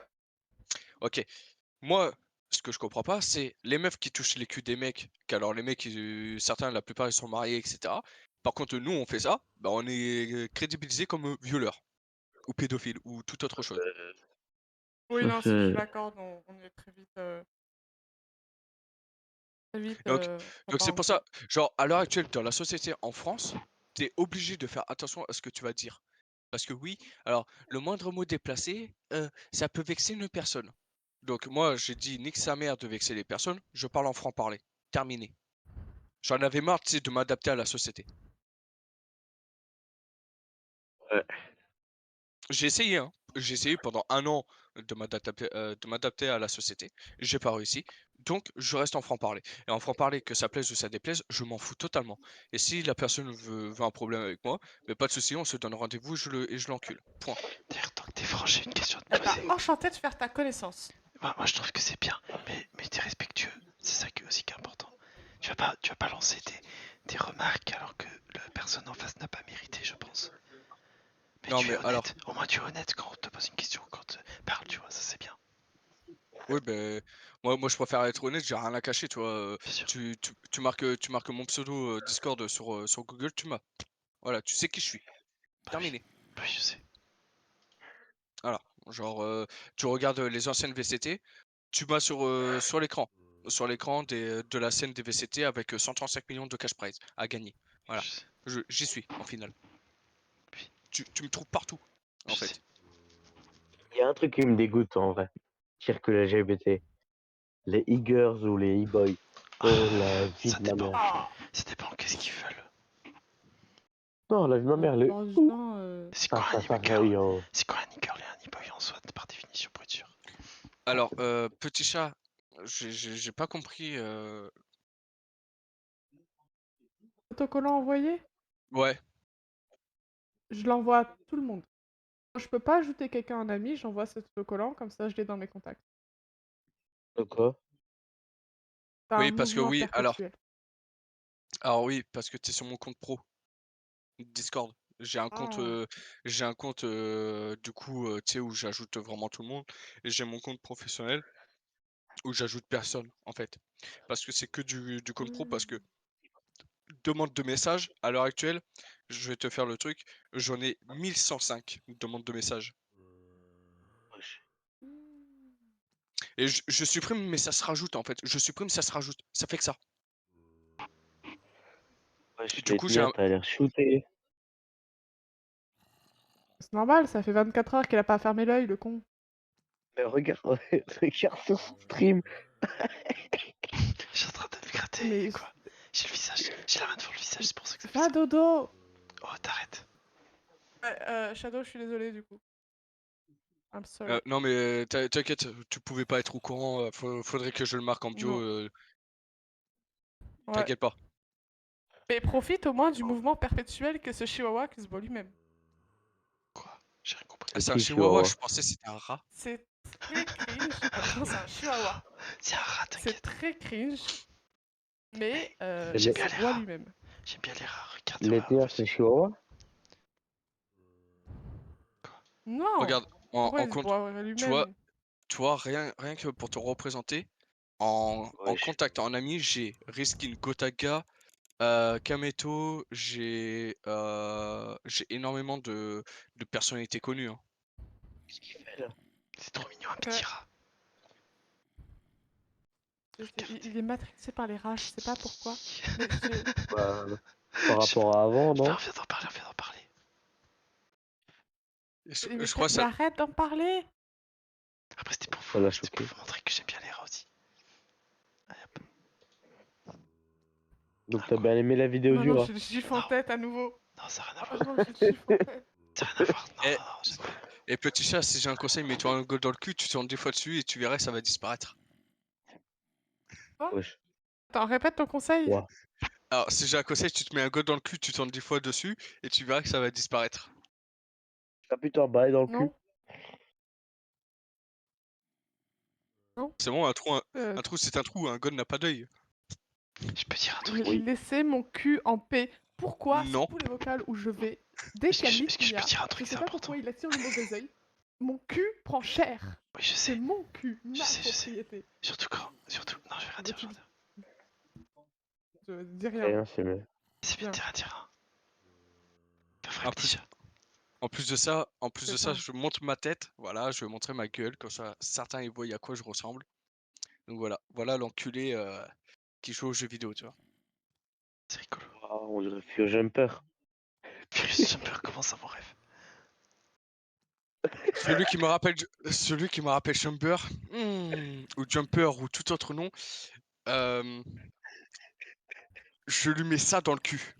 Ok. Moi, ce que je comprends pas, c'est les meufs qui touchent les culs des mecs, qu'alors les mecs, certains, la plupart, ils sont mariés, etc. Par contre, nous, on fait ça, bah, on est crédibilisé comme violeurs, ou pédophiles, ou toute autre chose. Oui, Ça, non, si je c'est. l'accorde, on est très vite Donc, c'est pour apparenté. ça, genre, à l'heure actuelle, dans la société en France, t'es obligé de faire attention à ce que tu vas dire. Parce que oui, alors, le moindre mot déplacé, ça peut vexer une personne. Donc, moi, j'ai dit, nique sa mère de vexer les personnes, je parle en franc-parler. Terminé. J'en avais marre, tu sais, de m'adapter à la société. Ouais. J'ai essayé, hein. J'ai essayé pendant 1 an de m'adapter à la société. J'ai pas réussi. Donc, je reste en franc-parler. Et en franc-parler, que ça plaise ou ça déplaise, je m'en fous totalement. Et si la personne veut un problème avec moi, mais pas de souci, on se donne rendez-vous et je l'encule. Point. D'ailleurs, tant que t'es franc, j'ai une question à Eh te bah, poser. enchanté de faire ta connaissance. Moi, je trouve que c'est bien, mais t'es respectueux. C'est ça aussi qui est important. Tu vas pas lancer des remarques alors que la personne en face n'a pas mérité, je pense. Mais Non, tu es mais alors, honnête. Au moins, tu es honnête quand on te pose une question, quand tu parles, tu vois, ça c'est bien. Oui, ben moi je préfère être honnête, j'ai rien à cacher, tu vois? Bien sûr. Tu marques mon pseudo, Discord, sur Google, tu m'as. Voilà, tu sais qui je suis. Bah oui, Terminé. bah oui, je sais. Voilà, genre, tu regardes, les anciennes VCT, tu vas sur l'écran. Sur l'écran de la scène des VCT avec, 135 millions de cash prize à gagner. Voilà, Je sais. j'y suis en finale. Oui, Tu me trouves partout, en je sais. fait. Il y a un truc qui me dégoûte en vrai. Pire que les LGBT. Les e-girls ou les e-boys. Oh la vie Ça de ma dépend. mère. Ah! Ça dépend qu'est-ce qu'ils veulent. Non, la vie de ma La mère, les plupart du ouh, temps, C'est quoi un ça, e-girl? yo. C'est quoi un e-girl et un e-boy en soi, par définition, pour être sûr? Alors, petit chat, j'ai pas compris, autocollant envoyé, ouais, je l'envoie à tout le monde. Quand je peux pas ajouter quelqu'un en ami, j'envoie cet autocollant, comme ça je l'ai dans mes contacts. De quoi? C'est un oui, parce que mouvement oui, perpétuel. alors oui, parce que tu es sur mon compte pro, Discord. Ah! J'ai un compte, du coup, tu sais, où j'ajoute vraiment tout le monde et j'ai mon compte professionnel où j'ajoute personne, en fait. Parce que c'est que du compte pro parce que Mmh. demande de messages, à l'heure actuelle, je vais te faire le truc, j'en ai 1105 demandes de messages Wesh. Mmh. et je supprime mais ça se rajoute, en fait. Je supprime, ça se rajoute. Ça fait que ça. Wesh, Du les coup, j'ai miens, un t'as l'air shooté. C'est normal, ça fait 24 heures qu'il a pas fermé l'œil, le con. Mais regarde, regarde sur son stream. Je suis en train de me gratter, Mais quoi. J'ai le visage, j'ai la main devant le visage, c'est pour ça que ça fait va ça. dodo! Oh, t'arrêtes. Ouais, Shadow, je suis désolée du coup. I'm sorry. non mais t'inquiète, tu pouvais pas être au courant, faudrait que je le marque en bio, Non. Ouais. t'inquiète pas. Mais profite au moins du mouvement perpétuel que ce chihuahua qui se bat lui-même. Quoi? J'ai rien compris. Ah, C'est c'est un qui, chihuahua, Chihuahua? je pensais que c'était un rat. C'est très cringe. Attends, c'est un chihuahua. C'est un rat, C'est t'inquiète. très cringe, mais C'est J'aime il les, bien se les boit rats. lui-même. J'aime bien les rats, les regardez-moi. tiens, c'est Chihuahua? Non! Regarde, en Pourquoi en il se compte boit tu vois lui-même? tu vois, rien que pour te représenter, en Wesh. contact, en ami, j'ai Riskin, Gotaga, Kameto, j'ai énormément de personnalités connues, hein. Qu'est-ce qu'il fait là? C'est trop mignon, un Ok. petit rat. Il est matrixé par les rats, je sais pas pourquoi. Mais je... Bah, par Je- rapport à avant, on non? vient d'en parler, on vient d'en parler. Et je Mais, je crois mais ça arrête d'en parler! Après, c'était pour Ça vous, l'a c'était pour choqué. vous montrer que j'aime bien les rats aussi. Allez hop. Donc Ah t'as quoi? bien aimé la vidéo du Maintenant, rat? j'ai le gif en Non, tête à nouveau. non, ça n'a rien à Oh voir. non, j'ai le gif en tête. Ça n'a rien à voir. Non, eh non, non, j'aime pas. et petit chat, si j'ai un conseil, mets-toi un goal dans le cul, tu tournes 10 fois dessus et tu verras que ça va disparaître. Quoi? Wesh. Attends, répète ton conseil. Ouah. Alors, si j'ai un conseil, tu te mets un goal dans le cul, tu tournes 10 fois dessus et tu verras que ça va disparaître. T'as pu t'en bailler dans le cul? Non? Non? C'est bon, Euh, un trou, c'est un trou, un goal n'a pas d'œil. Je peux dire un truc. Oui. laissez mon cul en paix. Pourquoi, sur Non. tous les vocals où je vais, dès Est-ce qu'il y a que, est-ce que je peux Litnia, dire un je truc, sais c'est pas important? pourquoi il attire le mauvais œil, mon cul prend cher. Oui, je C'est sais. mon cul, Je ma sais, je sais. propriété. Surtout quand. Surtout. Non, je vais rien dire, je vais rien dire. Je dis rien. Rien, c'est mieux. C'est bien de Bien. dire un dire un. Pas vrai, En petit plus, chat. C'est ça. je montre ma tête, voilà, je vais montrer ma gueule, comme ça certains ils voient à quoi je ressemble. Donc voilà l'enculé qui joue aux jeux vidéo, tu vois. C'est rigolo. Ah, on dirait Fio Jumper. Virus Jumper, comment ça, mon rêve? Celui qui me rappelle Jumper, ou Jumper ou tout autre nom, euh, je lui mets ça dans le cul.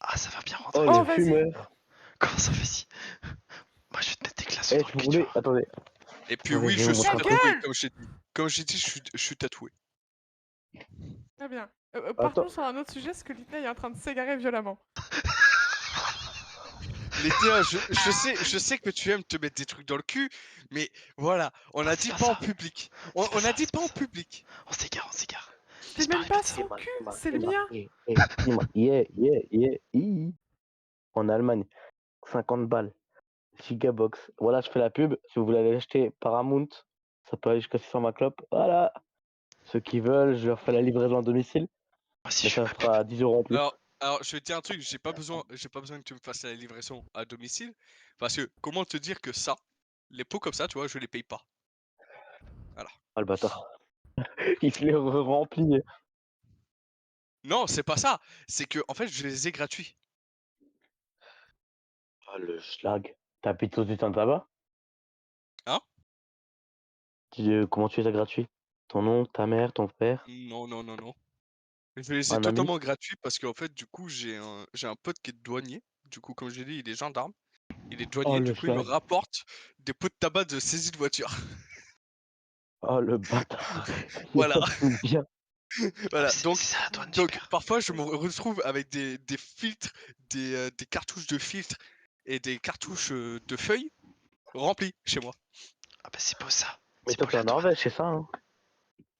Ah, ça va bien rentrer. Oh, Oh, le vas-y. fumeur. Comment ça, vas-y? Moi, je vais te mettre des glaçons Eh, dans si le vous cul, tu voulez, vois. attendez. Et puis Attendez, oui, je vais je vous suis Ta montrer un truc. tatoué, gueule! comme j'ai dit, je suis tatoué. Très bien. Partons Attends. sur un autre sujet, parce que Litnia est en train de s'égarer violemment. Lydia, je sais que tu aimes te mettre des trucs dans le cul, mais voilà, on Non, a c'est dit pas pas en ça. public. C'est pas On a ça, dit c'est pas pas en ça. public. On s'égare, on s'égare. Mais C'est je même parlais pas pas de ça. son Ima, cul, Ima, c'est le Ima, mien. Ima, En Allemagne, 50 balles. Gigabox. Voilà, je fais la pub. Si vous voulez aller acheter Paramount, Ça peut aller jusqu'à 620 clopes. Voilà. Ceux qui veulent, je leur fais la livraison à domicile. Moi aussi, Mais je ça fais ma pub. fera 10 € en plus. Alors, je vais te dire un truc, j'ai pas besoin que tu me fasses la livraison à domicile. Parce que comment te dire que ça, les pots comme ça, tu vois, je les paye pas. Voilà. Ah le bâtard. Il se les remplit. Non, c'est pas ça. C'est que en fait, je les ai gratuits. Ah le schlag. T'habites au destin de tabac? Hein? Comment tu es ça gratuit? Ton nom, ta mère, ton père, Non, non, non, non. Je les ai un ami? totalement gratuits parce qu'en fait, du coup, j'ai un pote qui est douanier. Du coup, comme j'ai dit, il est gendarme. Il est Oh douanier. le Du coup, il me schlag. rapporte des pots de tabac de saisie de voiture. Oh le bâtard. Il Voilà. a tout bien. Voilà. C'est Donc, ça la douane, donc super. parfois, je me retrouve avec des filtres, des cartouches de filtres et des cartouches de feuilles remplies chez moi. Ah bah c'est beau ça. Mais C'est toi beau t'es la en douane. Norvège, c'est ça hein?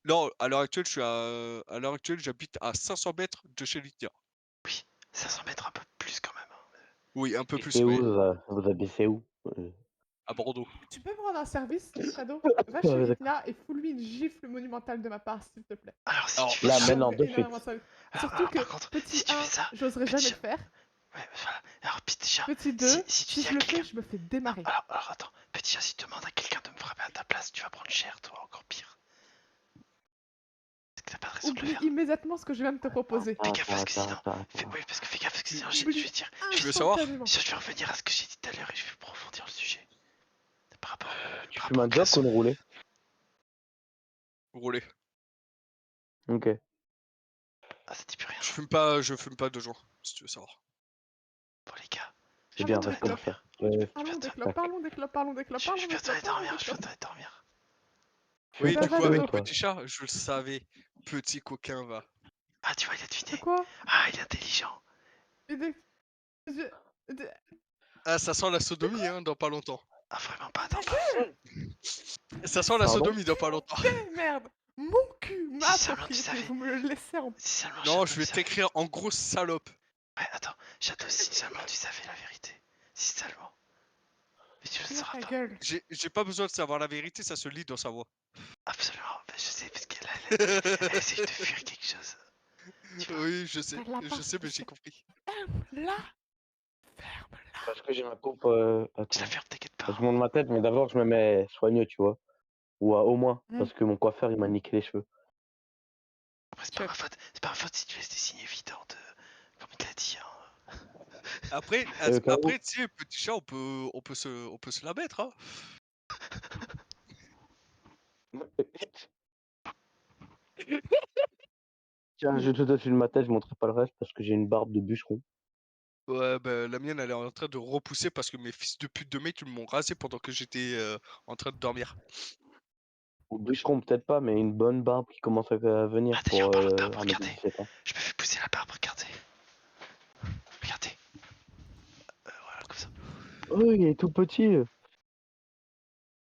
Non, à l'heure actuelle, à l'heure actuelle, j'habite à 500 mètres de chez Lydia. Oui, 500 mètres un peu plus quand même. Hein. Oui, un peu Et plus, C'est où oui, vous habitez où? à Bordeaux. Tu peux me rendre un service, Shadow? Va Ah chez ouais, d'accord. Lydia et fous-lui une gifle monumentale de ma part, s'il te plaît. Alors si Alors, tu fais Là ça. Je maintenant rendrai de suite. énormément de service. Surtout que, Par contre, petit si tu fais 1, ça, j'oserais petit jamais le chat. faire. Ouais, voilà. Alors petit chat. Petit 2, Si tu si dis à je le fais, quelqu'un. je me fais Non, démarrer. alors attends, petit chat, si tu demandes à quelqu'un de me frapper à ta place, tu vas prendre cher, toi, encore pire. Parce que t'as pas de raison de le Oublie faire. immédiatement ce que je viens de te proposer. Fais gaffe parce que sinon. Attends. Oui, parce que fais gaffe parce que sinon, je Oublie vais dire. Tu veux savoir? instantanément. Je vais revenir à ce que j'ai dit tout à l'heure et je vais approfondir le sujet. Par rapport. Tu Par fumes rapport un aux job ou créations. une roulée? Rouler. Ok. Ah, ça dit plus rien. Je fume pas de jour, si tu veux savoir. Bon, les gars. C'est je bien, vais Parlons des reste comme clopes. dormir. ça. Ouais, Parlons des tac. clopes, parlons des clopes, parlons des clopes, Je parlons vais des bientôt clopes, aller parlons dormir, des je vais clopes. bientôt aller dormir. tu fais Oui, pas du de coup, Ça va, feu, avec Shadow? toi. Petit Chat, je le savais. Petit coquin va. Ah, tu vois, il a De deviné. quoi? Ah, il est intelligent. Et des- de- Ah, ça sent la sodomie, hein, dans pas longtemps. Ah, vraiment pas, Ta attends pas. gueule! Ça sent la Pardon? sodomie dans pas longtemps. Eh, merde! Mon cul, ma Si seulement tu propriété, savais. vous me le laissez en... Si seulement Non, Shadow je tu vais savais. t'écrire en grosse salope. Ouais, attends, Shadow, si seulement tu savais la vérité. Si seulement. Mais tu le Ferme sauras ta pas. gueule. J'ai pas besoin de savoir la vérité, ça se lit dans sa voix. Absolument. Bah, je sais, parce qu'elle elle essaye de fuir quelque chose. Tu vois. Oui, je sais, T'as la part... mais j'ai compris. Ferme-la! Ferme-la! Parce que j'ai ma coupe. Je la Attends. ferme, t'inquiète pas. Je monte ma tête, mais d'abord je me mets soigneux, tu vois. Ou au moins, Hmm. parce que mon coiffeur il m'a niqué les cheveux. Après, c'est pas ma faute. C'est pas ma faute si tu laisses des signes évidents de. Comme il l'a dit, hein. Après, Caro, tu sais, Petit Chat, on peut se la mettre, hein. tiens, je te donne une ma tête, je montrerai pas le reste parce que j'ai une barbe de bûcheron. Ouais, bah, la mienne, elle est en train de repousser parce que mes fils de pute de mecs, ils m'ont rasé pendant que j'étais en train de dormir. Ou bûcheron peut-être pas, mais une bonne barbe qui commence à venir Ah, d'ailleurs, pour parlant de barbe, un mec de regardez. 17 ans. Je me fais pousser la barbe, regardez. Regardez. Voilà, comme ça. Oh, il est tout petit. Ouais,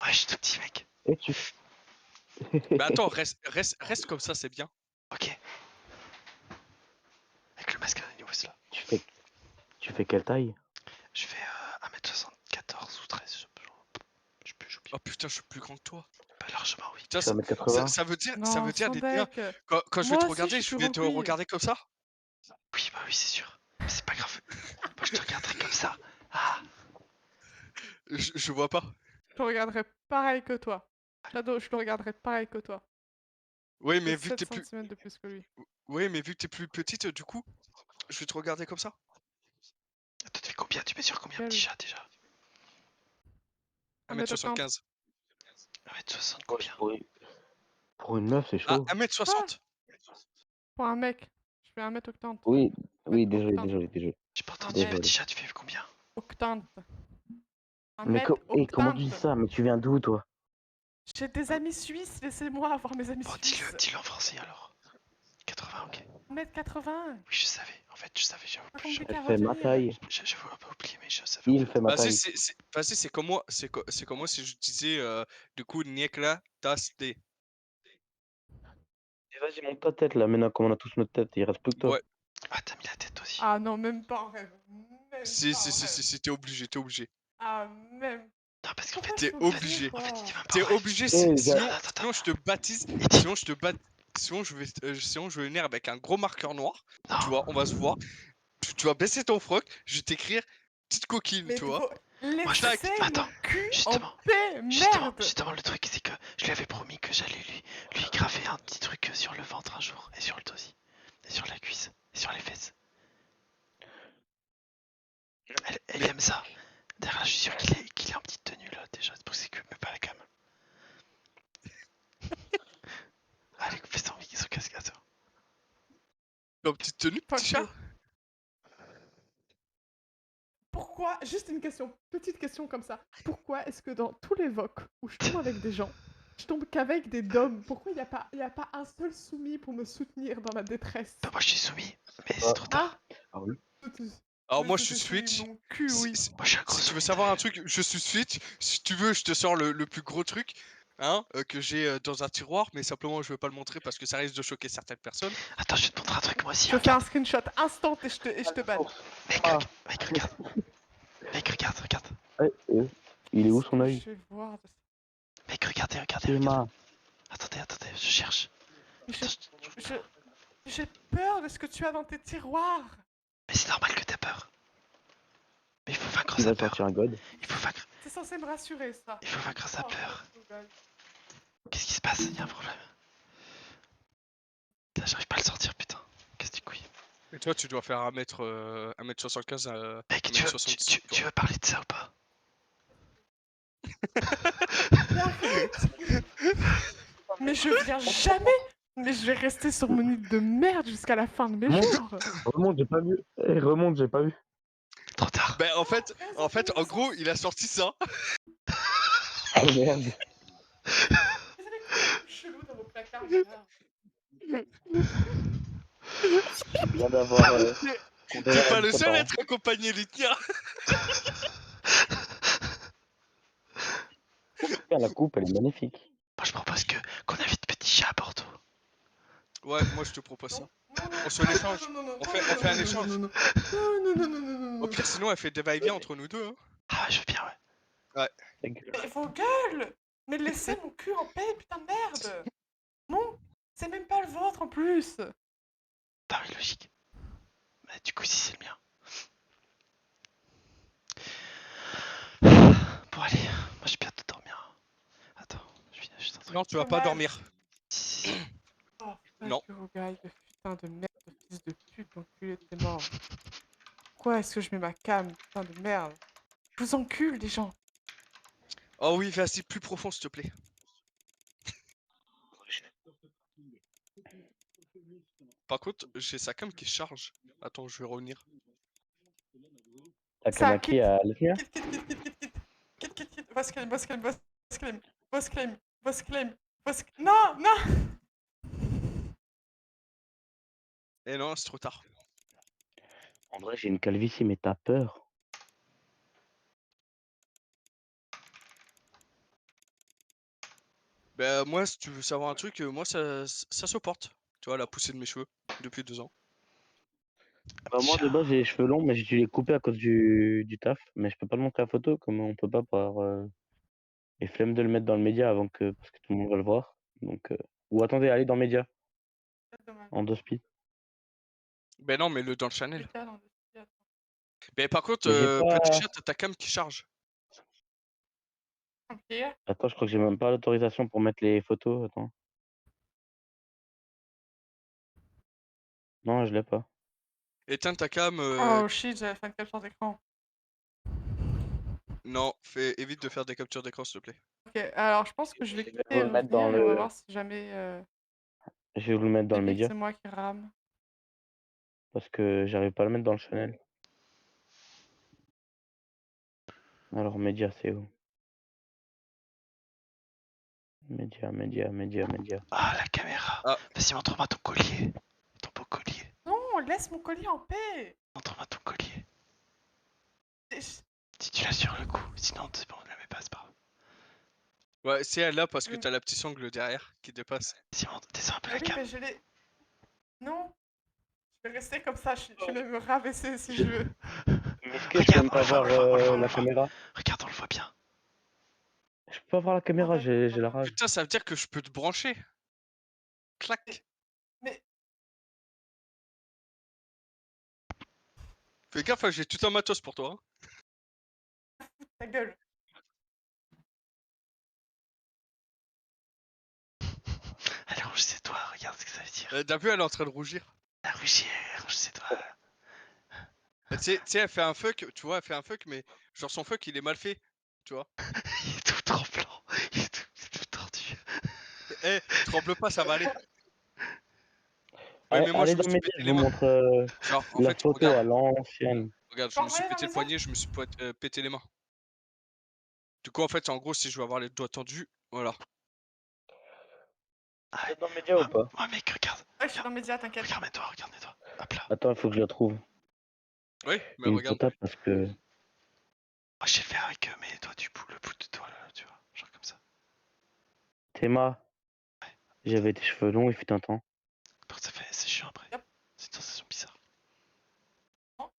je suis tout petit, mec. Et tu. Bah attends, reste comme ça, c'est bien. Ok. Avec le masque à Animus, là. tu fais quelle taille? Je fais 1m74 ou 13, je sais plus, j'oublie. Oh putain, je suis plus grand que toi. Bah, largement, oui. Putain, Tu fais 1m80? ça veut dire, Non, Lydia, Sandek. quand je vais Moi te aussi, regarder, je suis je vais te remplie. regarder comme ça. Oui, bah oui, c'est sûr. Mais c'est pas grave. Moi, je te regarderai comme ça. Ah, Je vois pas. Je le regarderai pareil que toi. Shadow, je le regarderai pareil que toi. Oui, J'ai mais vu que 7 t'es plus, cm de plus que lui. oui, mais vu que t'es plus petite, du coup, je vais te regarder comme ça. toi, tu fais combien? Tu mesures combien, Quel- petit chat, déjà? 1m80. 1m75. 1m60, Ouais, combien? pour une meuf, c'est Ah, chaud. 1m60. Pour un mec, je fais 1m80. Oui, oui, Mètre désolé. J'ai pas Un entendu, mètre. petit chat, tu fais combien? Octante. Un Mais mètre comment tu dis octante. ça? Mais tu viens d'où, toi? J'ai des amis suisses, laissez-moi avoir mes amis Bon, suisses. dis-le en français alors. 80, ok. 1m80. Oui, je savais. En fait, je savais, j'avoue. Pas compliqué Elle à fait ma retenir. taille. J'avoue un peu oublié, mais je savais. En Il fait. fait ma taille. Vas-y, c'est comme moi, c'est comme moi si je disais, du coup, Niekla, tas de. Et vas-y, monte ta tête là, maintenant, comme on a tous notre tête, il reste plus que toi. Ouais. Ah, t'as mis la tête aussi. Ah non, même pas en rêve. Même Si, pas en rêve. si, t'es obligé, t'es obligé. Ah, même Non, parce qu'en fait, Pourquoi T'es je suis obligée, obligé. quoi? il dit même pas T'es en vrai. obligé, Eh, sinon, Attends, sinon je te baptise, Il dit, sinon je te baptise, sinon je vais venir avec un gros marqueur noir, tu non, vois, on va se voir, tu vas baisser ton froc, je vais t'écrire petite coquine, Mais tu vois. faut moi je Tac. laisser Attends, mon cul en justement, paix, merde! justement, le truc, c'est que je lui avais promis que j'allais lui graver un petit truc sur le ventre un jour, et sur le dos aussi, et sur la cuisse, et sur les fesses. Elle Mais- aime ça. D'ailleurs, je suis sûr qu'il est en petite tenue là déjà, c'est pour ça qu'il met pas la cam. Allez, fais son casque à toi. En petite tenue, Fuck petit chat. you. Pourquoi, juste une question, petite question comme ça. Pourquoi est-ce que dans tous les vocs où je tombe avec des gens, je tombe qu'avec des dogs? Pourquoi il n'y a pas un seul soumis pour me soutenir dans ma détresse? Bah, moi je suis soumis, mais c'est trop tard. Ah oui. Alors Mais moi je suis c'était Switch. mon cul, oui. Moi je suis un gros Si tu veux soumis. savoir un truc, je suis Switch. Si tu veux, je te sors le plus gros truc, hein, que j'ai dans un tiroir, mais simplement je veux pas le montrer parce que ça risque de choquer certaines personnes. Attends, je vais te montrer un truc moi aussi. Je fais un Regarde. screenshot instant et je te banne. Mec, Ah. mec, regarde. Mec, regarde. Il est où Qu'est-ce son que œil? je vais voir de ça? Mec, regardez. Emma. Attendez, je cherche. J'ai peur de ce que tu as dans tes tiroirs. Mais c'est normal que t'aies peur. Mais il faut vaincre Il sa va peur. sortir un god. Il faut vaincre, C'est censé me rassurer, ça. il faut vaincre sa Oh, peur. guys. Qu'est-ce qui se passe? Il y a un problème. Putain, j'arrive pas à le sortir, putain. Qu'est-ce que tu couilles? Et toi, tu dois faire 1m75 à Mec, 1m70. tu veux parler de ça ou pas? Arrête. Mais je viens jamais. Mais je vais rester sur mon île de merde jusqu'à la fin de mes Mon- jours. Remonte, j'ai pas vu. Remonte, j'ai pas vu. Trop tard. Ben en fait, en gros, il a sorti ça. Oh merde. Vous avez quoi de chelou dans vos placards, là? Je viens d'avoir. T'es pas le seul à être accompagné, Litnia. La coupe, elle est magnifique. Moi, je propose qu'on invite Petit Chat à Bordeaux. Ouais, moi je te propose ça. Non, On se l'échange. On fait un échange. Non. Au pire, sinon, elle fait des va-et-vient entre nous deux. Hein. Ah, je veux bien, ouais. Mais vos gueules! Mais laissez mon cul en paix, putain de merde! Non, c'est même pas le vôtre en plus! Bah oui, logique. Mais du coup, si c'est le mien. Bon, allez, moi j'ai bientôt dormir. Attends, je finis juste un truc. Non, tu vas pas dormir. Si. Oh, Non. fuck you, guys, de putain de merde, de fils de pute, l'enculé t'es mort. Pourquoi est-ce que je mets ma cam, putain de merde? Je vous encule, les gens! Oh oui, vas-y, plus profond, s'il te plaît. Par contre, j'ai sa cam qui charge. Attends, je vais revenir. T'as Ça, Kamaki à Lesnia? Kit, boss claim. Non! Eh non, c'est trop tard. En vrai, j'ai une calvitie, mais t'as peur. Bah moi, si tu veux savoir un truc, moi ça se porte. Tu vois, la poussée de mes cheveux depuis 2 ans. Bah, moi, de base, j'ai les cheveux longs, mais j'ai dû les couper à cause du taf. Mais je peux pas le montrer à photo, comme on peut pas par. Les flemme de le mettre dans le média parce que tout le monde va le voir. Donc, ou attendez, allez dans média, en 2 speed. Ben non, mais le dans le Chanel. Attends. Mais par contre, Mais j'ai pas- petit chat, t'as ta cam qui charge. Ok. Attends, je crois que j'ai même pas l'autorisation pour mettre les photos. Attends. Non, je l'ai pas. Éteins ta cam. Oh shit, j'avais fait une capture d'écran. Non, évite de faire des captures d'écran, s'il te plaît. Ok, alors je pense que je vais Je vais quitter et vous le mettre dans revenir et on va le- voir si jamais Je vais vous le mettre dans le Epic, média c'est moi qui rame. parce que j'arrive pas à le mettre dans le Chanel. Alors, média, c'est où? Média. Ah, la caméra. Ah. Vas-y, montre-moi ton collier. Ton beau collier. Non, laisse mon collier en paix! Montre-moi ton collier. Et Si tu l'as sur le cou, sinon c'est bon, on la met pas, c'est pas grave. Ouais, c'est elle là parce que Mm. t'as la petite sangle derrière qui dépasse. Si, descends un peu Ah la oui, cam. mais je l'ai. Non! Je vais rester comme ça, je vais me rabaisser si je veux. Mais est-ce que je peux même pas voir on le voit, la caméra? Regarde, on le voit bien. Je peux pas voir la caméra, j'ai la rage. Putain, ça veut dire que je peux te brancher. Clac. Mais Fais gaffe, hein, j'ai tout un matos pour toi. Hein. ta gueule. Allez, rougissez-toi, regarde ce que ça veut dire. T'as vu, elle est en train de rougir. La rougir, rougissez-toi. Tu sais, elle fait un fuck, tu vois, elle fait un fuck, mais genre son fuck, il est mal fait. Tu vois. Il est tout tremblant, il est tout tordu. Eh, tremble pas, ça va aller. Ouais, mais moi, Allez je me dans suis mes pété je les vous mains. montre Genre, en la fait, photo regarde, à l'ancienne. regarde, Tu je peux me suis envoyer dans pété le mes poignet, je me suis pété les mains. Du coup, en fait, en gros, si je veux avoir les doigts tendus, voilà. Ah, T'es dans mes médias ou pas? ouais, mec, regarde. Ouais, je suis dans le média, t'inquiète. Regarde-toi, regarde-toi. Hop là. Attends, il faut que je la trouve. Oui, mais Une regarde. potable parce que. Moi, je sais le faire avec mes doigts du bout, le bout de doigt, là, tu vois. Genre comme ça. Théma, j'avais des cheveux longs, il fut un temps. Par contre, c'est chiant après. Yep. C'est une sensation bizarre.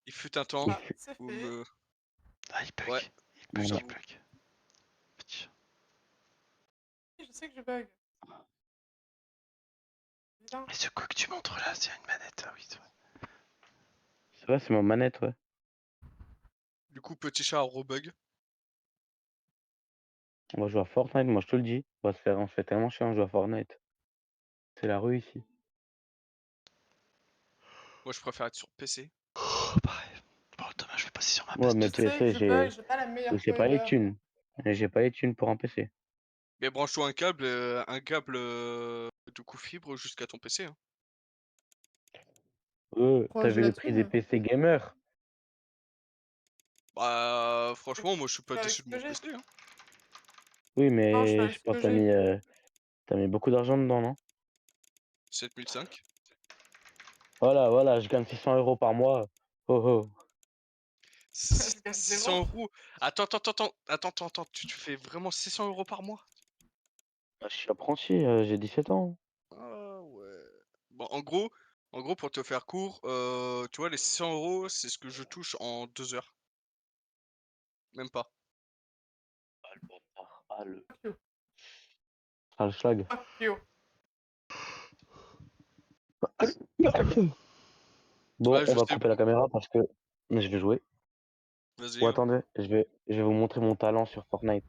Il fut un temps Voilà, fut- c'est où fait. le. Ah, il bug. Ouais, Il bug, j'avoue. il bug. Petit chat. Je sais que je bug. Évidemment. Et ce quoi que tu montres là, c'est une manette. Ah oui, c'est vrai. C'est vrai, c'est ma manette, ouais. Du coup, petit chat rebug. On va jouer à Fortnite, moi je te le dis. On se fait tellement chier, on joue à Fortnite. C'est la rue ici. Moi, je préfère être sur PC. Oh, pareil. Bon, dommage, je vais passer sur ma Moi, base mais Je de données. sais que PC, je bug, j'ai pas la meilleure j'ai pas les couleur. thunes. J'ai pas les thunes pour un PC. Mais branche-toi un câble de coup fibre jusqu'à ton PC. Hein. T'as J'ai vu la les prix des thune. PC gamers? Bah, franchement, moi, je suis pas Avec déçu ce de que mon j'ai. PC. Hein. Oui, Non, je fais mais avec je ce pense que que j'ai. t'as mis beaucoup d'argent dedans, non? 7005. Voilà, je gagne 600 € par mois. Oh oh. Je gagne 600 zéro. euros. Attends, tu fais vraiment 600 € par mois? Je suis apprenti, j'ai 17 ans. Ah ouais. Bon, en gros, pour te faire court, tu vois, les 600 €, c'est ce que je touche en 2 heures. Même pas. Ah le bâtard. Ah le. Fuck you. Ah le schlag. Fuck you. Bon, Ouais, on je va sais. couper la caméra parce que je vais jouer. Vas-y. Ou Hein. attendez, je vais vous montrer mon talent sur Fortnite.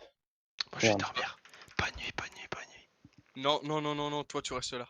Moi, je vais Regarde. dormir. Bonne nuit, bonne nuit, bonne nuit. Non, toi, tu restes là.